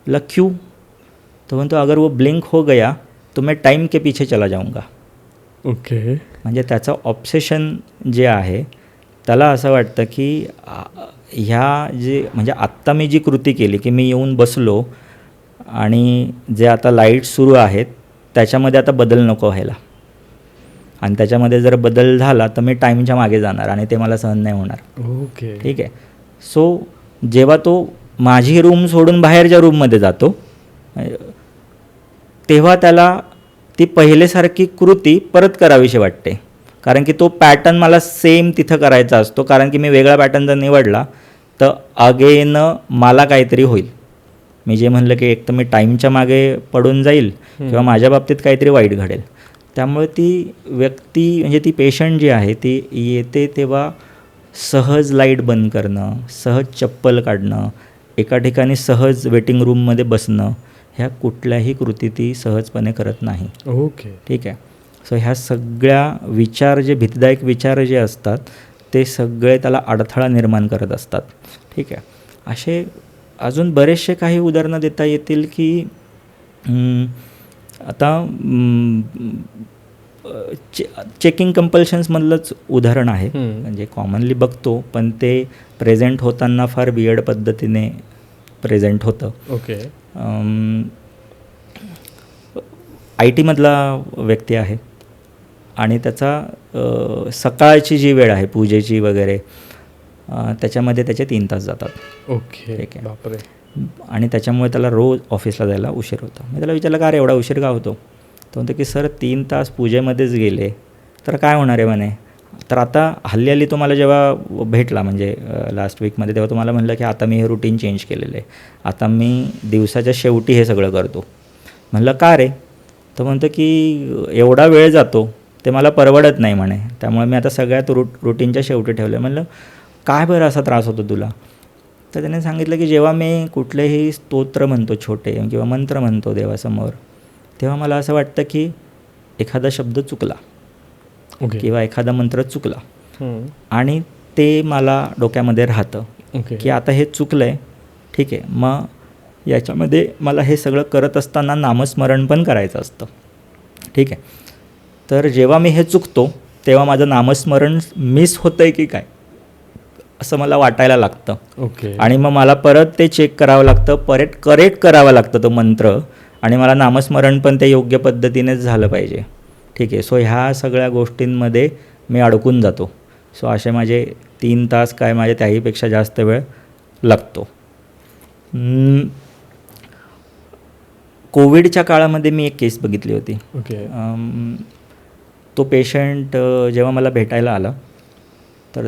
म्हणलं क्यों? तो म्हणतो अगर वो ब्लिंक हो गया तो मैं टाइम के पीछे चला जाऊंगा. ओके. म्हणजे त्याचं ऑब्सेशन जे आहे त्याला असं वाटतं की ह्या म्हणजे आत्ता मी जी कृती केली की मी येऊन बसलो आणि जे आता लाईट सुरू आहेत त्याच्यामध्ये आता बदल नको व्हायला, आणि त्याच्यामध्ये जर बदल झाला तर मी टाईमच्या मागे जाणार आणि ते मला सहन नाही होणार. ओके. ठीक आहे. सो जेव्हा तो माझी रूम सोडून बाहेरच्या रूममध्ये जातो तेव्हा त्याला ती पहिलेसारखी कृती परत करावीशी वाटते, कारण की तो पॅटर्न मला सेम तिथं करायचा असतो. कारण की मी वेगळा पॅटर्न जर निवडला तर अगेन मला काहीतरी होईल. मी जे म्हणलं की एक तर मी टाईमच्या मागे पडून जाईल किंवा माझ्या बाबतीत काहीतरी वाईट घडेल. त्यामुळे ती व्यक्ती म्हणजे ती पेशंट जी आहे ती येते तेव्हा सहज लाईट बंद करणं, सहज चप्पल काढणं, एका ठिकाणी सहज वेटिंग रूममध्ये बसणं, ह्या कुठल्याही कृती ती सहजपणे करत नाही. ओके. ठीक आहे. सो ह्या सगळ्या विचार, जे भीतीदायक विचार जे असतात ते सगळे त्याला अडथळा निर्माण करत असतात. ठीक आहे. असे अजून बरेचसे काही उदाहरणं देता येतील की आता चेकिंग कंपल्शन्समधलंच उदाहरण आहे. म्हणजे कॉमनली बघतो पण ते प्रेझेंट होताना फार वियर्ड पद्धतीने प्रेझेंट होतं. ओके. IT मधला व्यक्ती आहे आणि त्याचा सकाळची जी वेळ आहे पूजेची वगैरे त्याच्यामध्ये त्याचे 3 तास जातात. ओके. ठीक आहे. बापरे. आणि त्याच्यामुळे त्याला रोज ऑफिसला जायला उशीर होतो. मी त्याला विचारलं का रे एवढा उशीर का होतो? तो म्हणतो की सर 3 तास पूजेमध्येच गेले तर काय होणार आहे म्हणे. तर आता हल्ली तो मला जेव्हा भेटला म्हणजे लास्ट वीकमध्ये, तेव्हा तुम्हाला म्हणलं की आता मी हे रुटीन चेंज केलेलं आहे, आता मी दिवसाच्या शेवटी हे सगळं करतो. म्हणलं का रे? तो म्हणतो की एवढा वेळ जातो ते मला परवडत नाही म्हणे, त्यामुळे मी आता सगळ्यात रुटीनच्या शेवटी ठेवलं. म्हणलं काय बरं असा त्रास होतो तुला? तर त्याने सांगितलं की जेव्हा मी कुठलेही स्तोत्र म्हणतो छोटे किंवा मंत्र म्हणतो देवासमोर, तेव्हा मला असं वाटतं की एखादा शब्द चुकला ओके. किंवा एखादा मंत्र चुकला आणि ते मला डोक्यामध्ये राहतं ओके. की आता हे चुकलं आहे. ठीक आहे. मग याच्यामध्ये मला हे सगळं करत असताना नामस्मरण पण करायचं असतं. ठीक आहे. तर जेव्हा मी हे चुकतो तेव्हा माझं नामस्मरण मिस होतं आहे की काय असं मला वाटायला लागतं. ओके. आणि मग मला परत ते चेक करावं लागतं, परत करेक्ट करावं लागतं तो मंत्र, आणि मला नामस्मरण पण ते योग्य पद्धतीनेच झालं पाहिजे. ठीक आहे. सो ह्या सगळ्या गोष्टींमध्ये मी अडकून जातो. सो असे माझे 3 तास काय माझे त्याहीपेक्षा जास्त वेळ लागतो. कोविडच्या काळामध्ये मी एक केस बघितली होती. ओके. तो पेशंट जेव्हा मला भेटायला आला तर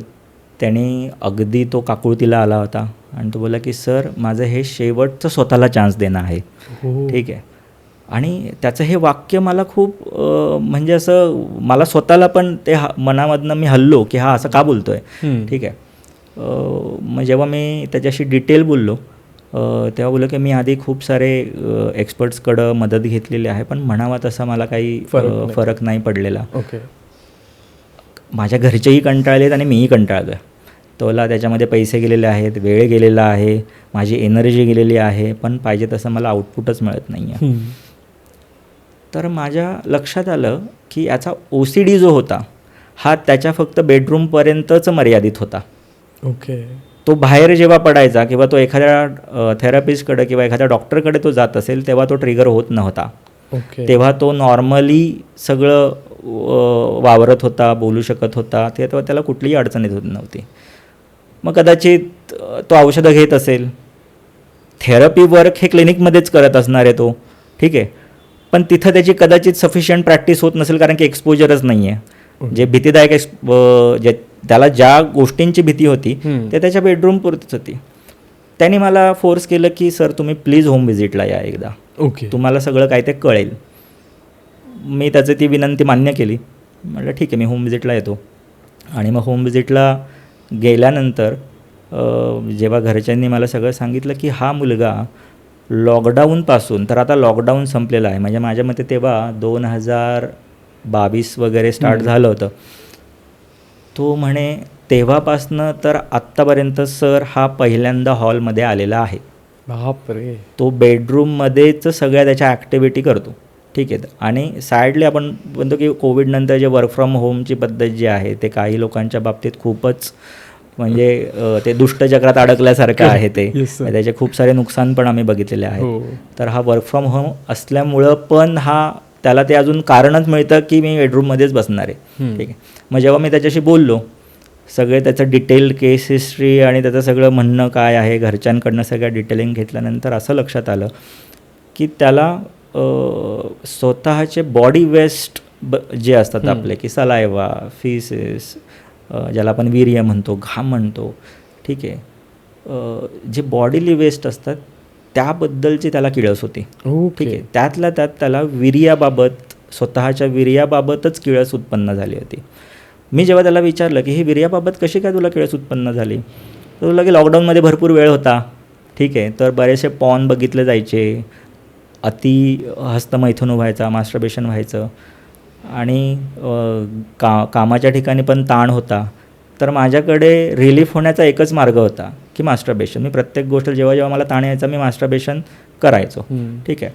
त्याने अगदी तो काकुळतीला आला होता आणि तो बोला की सर माझं हे शेवटचं स्वतःला चान्स देणं आहे. हो. ठीक आहे. आणि त्याचं हे वाक्य मला खूप म्हणजे असं मला स्वतःला पण ते मनामधनं मी हल्लो की हा असं का बोलतो आहे. ठीक आहे. मग जेव्हा मी त्याच्याशी डिटेल बोललो तेव्हा बोललो की मी आधी खूप सारे एक्सपर्ट्सकडं मदत घेतलेली आहे, पण म्हणावा तसा मला काही फरक नाही पडलेला. ओके. माझ्या घरचेही कंटाळलेत आणि मीही कंटाळलो आहे. तोला त्याच्यामध्ये पैसे गेलेले आहेत, वेळ गेलेला आहे, माझी एनर्जी गेलेली आहे, पण पाहिजे तसं मला आउटपुटच मिळत नाही आहे. तर माझ्या लक्षात आलं की याचा OCD जो होता हा त्याच्या फक्त बेडरूमपर्यंतच मर्यादित होता. ओके. तो बाहेर जेव्हा पडायचा किंवा तो एखाद्या थेरपिस्टकडे किंवा एखाद्या डॉक्टरकडे तो जात असेल तेव्हा तो ट्रिगर होत नव्हता. ओके. तेव्हा तो नॉर्मली सगळं वावरत होता, बोलू शकत होता, तेव्हा त्याला कुठलीही अडचण येत होत नव्हती. मग कदाचित तो औषधं घेत असेल, थेरपी वर्क हे क्लिनिकमध्येच करत असणार आहे तो. ठीक आहे. पण तिथं त्याची कदाचित सफिशियंट प्रॅक्टिस होत नसेल कारण की एक्सपोजरच नाही आहे. जे भीतीदायक जे त्याला ज्या गोष्टींची भीती होती ते त्याच्या बेडरूम पुरतीच होती. त्यांनी मला फोर्स केलं की सर तुम्ही प्लीज होम व्हिजिटला या एकदा. ओके. तुम्हाला सगळं काय ते कळेल. मी त्याचं ती विनंती मान्य केली. म्हटलं ठीक आहे मी होम व्हिजिटला येतो. आणि मग होम व्हिजिटला गेल्यानंतर जेव्हा घरच्यांनी मला सगळं सांगितलं की हा मुलगा लॉकडाऊनपासून, तर आता लॉकडाऊन संपलेलं आहे म्हणजे माझ्या मते तेव्हा 2022 वगैरे स्टार्ट झालं होतं. तो म्हणे तेव्हापासनं तर आत्तापर्यंत सर हा पहिल्यांदा हॉलमध्ये आलेला आहे. बापरे. तो बेडरूममध्येच सगळ्या त्याच्या ॲक्टिव्हिटी करतो. ठीक आहे. आणि सॅडली आपण म्हणतो की कोविडनंतर जे वर्क फ्रॉम होमची पद्धत जी आहे ते काही लोकांच्या बाबतीत खूपच म्हणजे ते दुष्टचक्रात अडकल्यासारखं आहे ते. त्याचे खूप सारे नुकसान पण आम्ही बघितलेले आहेत. तर हा वर्क फ्रॉम होम असल्यामुळं पण त्याला ते अजून कारणच मिळतं की मी बेडरूममध्येच बसणार आहे. ठीक आहे. मग जेव्हा मी त्याच्याशी बोललो सगळे त्याचं डिटेल केस हिस्ट्री आणि त्याचं सगळं म्हणणं काय आहे घरच्यांकडनं सगळं डिटेलिंग घेतल्यानंतर असं लक्षात आलं की त्याला स्वतःचे बॉडी वेस्ट जे असतात आपले की सलायवा, फिसेस, ज्याला आपण वीर्य म्हणतो, घाम म्हणतो. ठीक आहे. जे बॉडीली वेस्ट असतात त्याबद्दलची त्याला किळस होती. ठीक आहे. त्यातल्या त्यात त्याला वीर्याबाबत, स्वतःच्या वीर्याबाबतच किळस उत्पन्न झाली होती. मी जेव्हा त्याला विचारलं की ही वीर्याबाबत कशी काय तुला किळस उत्पन्न झाली, तर तुला की लॉकडाऊनमध्ये भरपूर वेळ होता. ठीक आहे. तर बरेचसे पॉर्न बघितले जायचे, अति हस्तमैथुन व्हायचा, मास्टरबेशन व्हायचं आणि कामाच्या ठिकाणी पण ताण होता. तर माझ्याकडे रिलीफ होण्याचा एकच मार्ग होता की मास्टरबेशन. मी प्रत्येक गोष्ट जेव्हा जेव्हा मला ताण यायचा मी मास्टरबेशन करायचो. ठीक आहे.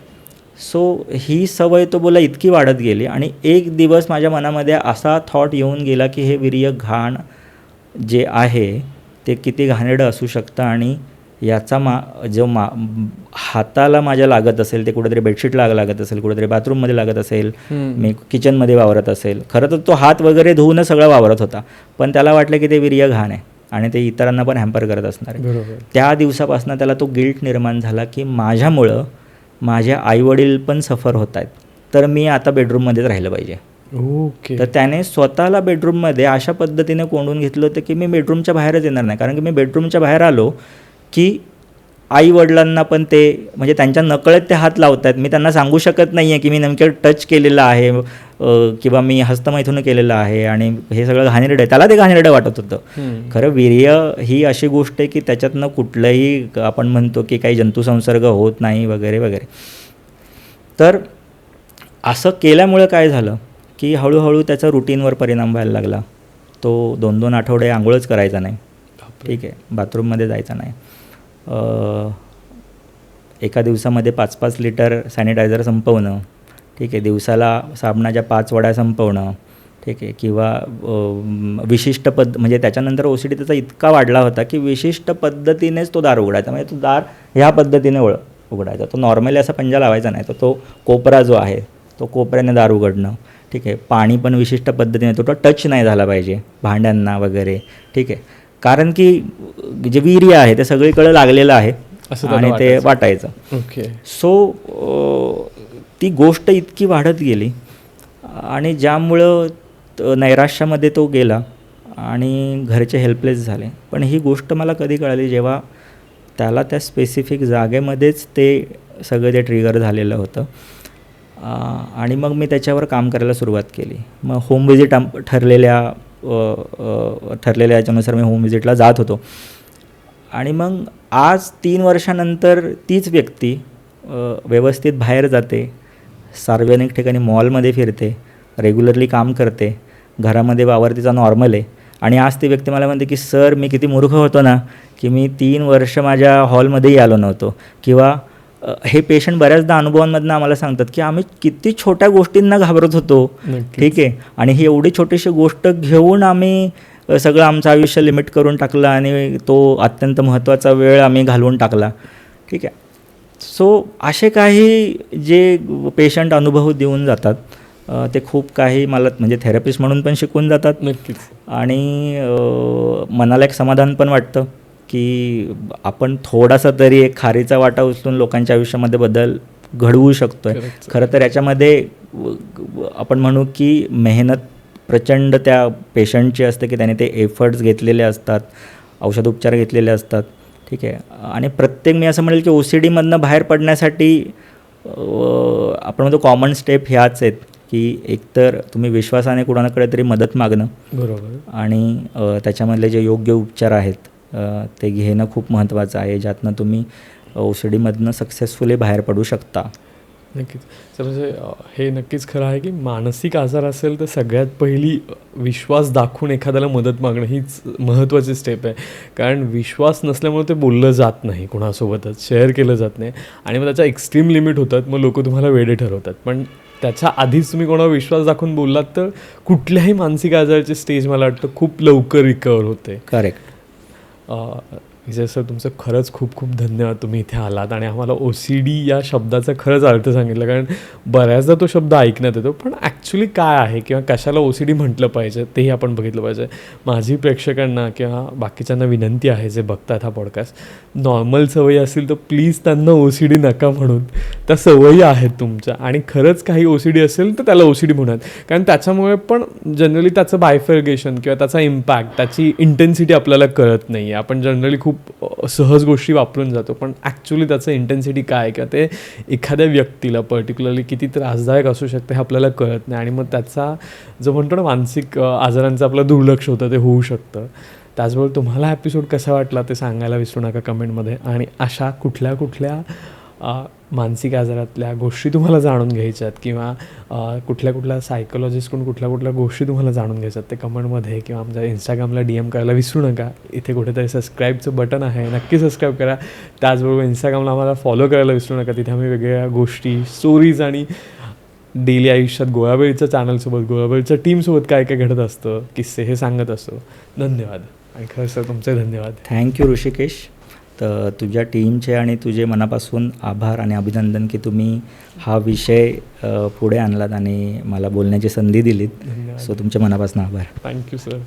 सो ही सवय तो बोला इतकी वाढत गेली आणि एक दिवस माझ्या मनामध्ये असा थॉट येऊन गेला की हे वीर्य घाण जे आहे ते किती घाणेरडं असू शकतं आणि याचा जो हाताला माझ्या लागत असेल ते कुठेतरी बेडशीटला लागत असेल, कुठेतरी बाथरूममध्ये लागत असेल, मी किचनमध्ये वावरत असेल. खरं तर तो हात वगैरे धुवूनच सगळं वावरत होता, पण त्याला वाटलं की ते वीर्य घाण आहे आणि ते इतरांना पण हॅम्पर करत असणार आहे. त्या दिवसापासून त्याला तो गिल्ट निर्माण झाला की माझ्यामुळं माझे आईवडील पण सफर होत आहेत, तर मी आता बेडरूममध्येच राहिलं पाहिजे. तर त्याने स्वतःला बेडरूममध्ये अशा पद्धतीने कोंडून घेतलं होतं की मी बेडरूमच्या बाहेरच येणार नाही. कारण की मी बेडरूमच्या बाहेर आलो की आईवडिलांना पण ते म्हणजे त्यांच्या नकळत ते हात लावत आहेत. मी त्यांना सांगू शकत नाही आहे की मी नेमकं टच केलेलं आहे किंवा मी हस्तमैथुन केलेलं आहे आणि हे सगळं घाणेरडं आहे. त्याला ते घाणेरडं वाटत होतं. खरं वीर्य ही अशी गोष्ट आहे की त्याच्यातनं कुठलंही आपण म्हणतो की काही जंतुसंसर्ग होत नाही वगैरे वगैरे. तर असं केल्यामुळं काय झालं की हळूहळू त्याचा रुटीनवर परिणाम व्हायला लागला. तो 2-2 आठवडे आंघोळच करायचा नाही. ठीक आहे. बाथरूममध्ये जायचा नाही. एका दिवसामध्ये 5-5 लिटर सॅनिटायझर संपवणं. ठीक आहे. दिवसाला साबणाच्या 5 वड्या संपवणं. ठीक आहे. किंवा विशिष्ट म्हणजे त्याच्यानंतर OCD त्याचा इतका वाढला होता की विशिष्ट पद्धतीनेच तो दार उघडायचा. म्हणजे तो दार ह्या पद्धतीने उघडायचा. तो नॉर्मली असा पंजा लावायचा नाही. तर तो कोपरा जो आहे तो कोपऱ्याने दार उघडणं. ठीक आहे. पाणी पण विशिष्ट पद्धतीने तो टच नाही झाला पाहिजे भांड्यांना वगैरे. ठीक आहे. कारण की जे वीर्य आहे ते सगळीकडे लागलेलं आहे आणि ते वाटायचं. सो ती गोष्ट इतकी वाढत गेली आणि ज्यामुळं नैराश्यामध्ये तो गेला आणि घरचे हेल्पलेस झाले. पण ही गोष्ट मला कधी कळाली जेव्हा त्याला त्या स्पेसिफिक जागेमध्येच ते सगळं ते ट्रिगर झालेलं होतं. आणि मग मी त्याच्यावर काम करायला सुरुवात केली. मग होम विजिट ठरलेल्या याच्यानुसार मी होम विजिटला जात होतो. आणि मग आज 3 वर्षानंतर तीच व्यक्ती व्यवस्थित बाहेर जाते, सार्वजनिक ठिकाणी मॉलमध्ये फिरते, रेग्युलरली काम करते, घरामध्ये वावर तिचा नॉर्मल आहे. आणि आज ती व्यक्ती मला म्हणते की सर मी किती मूर्ख होतो ना की मी 3 वर्ष माझ्या हॉलमध्येही आलो नव्हतो. किंवा हे पेशंट बऱ्याचदा अनुभवांमधनं आम्हाला सांगतात की आम्ही किती छोट्या गोष्टींना घाबरत होतो. ठीक आहे, आणि ही एवढी छोटीशी गोष्ट घेऊन आम्ही सगळं आमचं आयुष्य लिमिट करून टाकलं आणि तो अत्यंत महत्त्वाचा वेळ आम्ही घालवून टाकला. ठीक आहे. सो असे काही जे पेशंट अनुभव देऊन जातात ते खूप काही मला म्हणजे थेरपिस्ट म्हणून पण शिकून जातात. नक्कीच. आणि मनाला एक समाधान पण वाटतं की आपण थोडासा तरी एक खारीचा वाटा उचलून लोकांच्या आयुष्यामध्ये बदल घडवू शकतो आहे. खरं तर याच्यामध्ये आपण म्हणू की मेहनत प्रचंड त्या पेशंटची असते की त्याने ते एफर्ट्स घेतलेले असतात, औषधोपचार घेतलेले असतात. ठीक आहे. आणि प्रत्येक मी असं म्हणेल की OCDमधनं बाहेर पडण्यासाठी आपण म्हणतो कॉमन स्टेप ह्याच आहेत की एकतर तुम्ही विश्वासाने कुणाकडे तरी मदत मागणं, बरोबर, आणि त्याच्यामधले जे योग्य उपचार आहेत ते घेणं खूप महत्त्वाचं आहे, ज्यातनं तुम्ही OCDमधनं सक्सेसफुली बाहेर पडू शकता. नक्कीच. तर म्हणजे हे नक्कीच खरं आहे की मानसिक आजार असेल तर सगळ्यात पहिली विश्वास दाखवून एखाद्याला मदत मागणं हीच महत्त्वाची स्टेप आहे. कारण विश्वास नसल्यामुळे ते बोललं जात नाही कोणासोबतच, शेअर केलं जात नाही आणि मग त्याच्या एक्स्ट्रीम लिमिट होतात, मग लोक तुम्हाला वेडे ठरवतात. पण त्याच्या आधीच तुम्ही कोणावर विश्वास दाखवून बोललात तर कुठल्याही मानसिक आजाराची स्टेज मला वाटतं खूप लवकर रिकवर होते. करेक्ट. विजय सर, तुमचं खरंच खूप खूप धन्यवाद. तुम्ही इथे आलात आणि आम्हाला OCD या शब्दाचा खरंच अर्थ सांगितला. कारण बऱ्याचदा तो शब्द ऐकण्यात येतो, पण ॲक्च्युली काय आहे किंवा कशाला OCD म्हटलं पाहिजे तेही आपण बघितलं पाहिजे. माझी प्रेक्षकांना किंवा बाकीच्यांना विनंती आहे जे बघतात हा पॉडकास्ट, नॉर्मल सवयी असतील तर प्लीज त्यांना OCD नका म्हणून. त्या सवयी आहेत तुमच्या आणि खरंच काही OCD असेल तर त्याला OCD म्हणत. कारण त्याच्यामुळे पण जनरली त्याचं बायफर्गेशन किंवा त्याचा इम्पॅक्ट, त्याची इंटेन्सिटी आपल्याला कळत नाही. आपण जनरली खूप सहज गोष्टी वापरून जातो, पण ॲक्च्युली त्याचं इंटेन्सिटी काय किंवा ते एखाद्या व्यक्तीला पर्टिक्युलरली किती त्रासदायक असू शकते हे आपल्याला कळत नाही. आणि मग त्याचा जो म्हणतो ना मानसिक आजारांचं आपलं दुर्लक्ष होतं ते होऊ शकतं. त्याचबरोबर तुम्हाला हा एपिसोड कसा वाटला ते सांगायला विसरू नका कमेंटमध्ये. आणि अशा कुठल्या कुठल्या मानसिक आजारातल्या गोष्टी तुम्हाला जाणून घ्यायच्यात किंवा कुठल्या सायकोलॉजिस्टकडून कुठल्या गोष्टी तुम्हाला जाणून घ्यायच्यात ते कमेंटमध्ये किंवा आमच्या इंस्टाग्रामला DM करायला विसरू नका. इथे कुठेतरी सबस्क्राईबचं बटन आहे, नक्की सबस्क्राईब करा. त्याचबरोबर इंस्टाग्रामला आम्हाला फॉलो करायला विसरू नका. तिथे आम्ही वेगवेगळ्या गोष्टी, स्टोरीज आणि डेली आयुष्यात गोळाबेळीच्या चॅनलसोबत, गोळाबेळीच्या टीमसोबत काय काय घडत असतं, किस्से हे सांगत असतो. धन्यवाद. आणि खरं सर तुमचे धन्यवाद. थँक्यू ऋषिकेश. तर तुझ्या टीमचे आणि तुझे मनापासून आभार आणि अभिनंदन की तुम्ही हा विषय पुढे आणलात आणि मला बोलण्याची संधी दिलीत. धन्यवाद. सो तुमच्या मनापासून आभार. Thank you sir.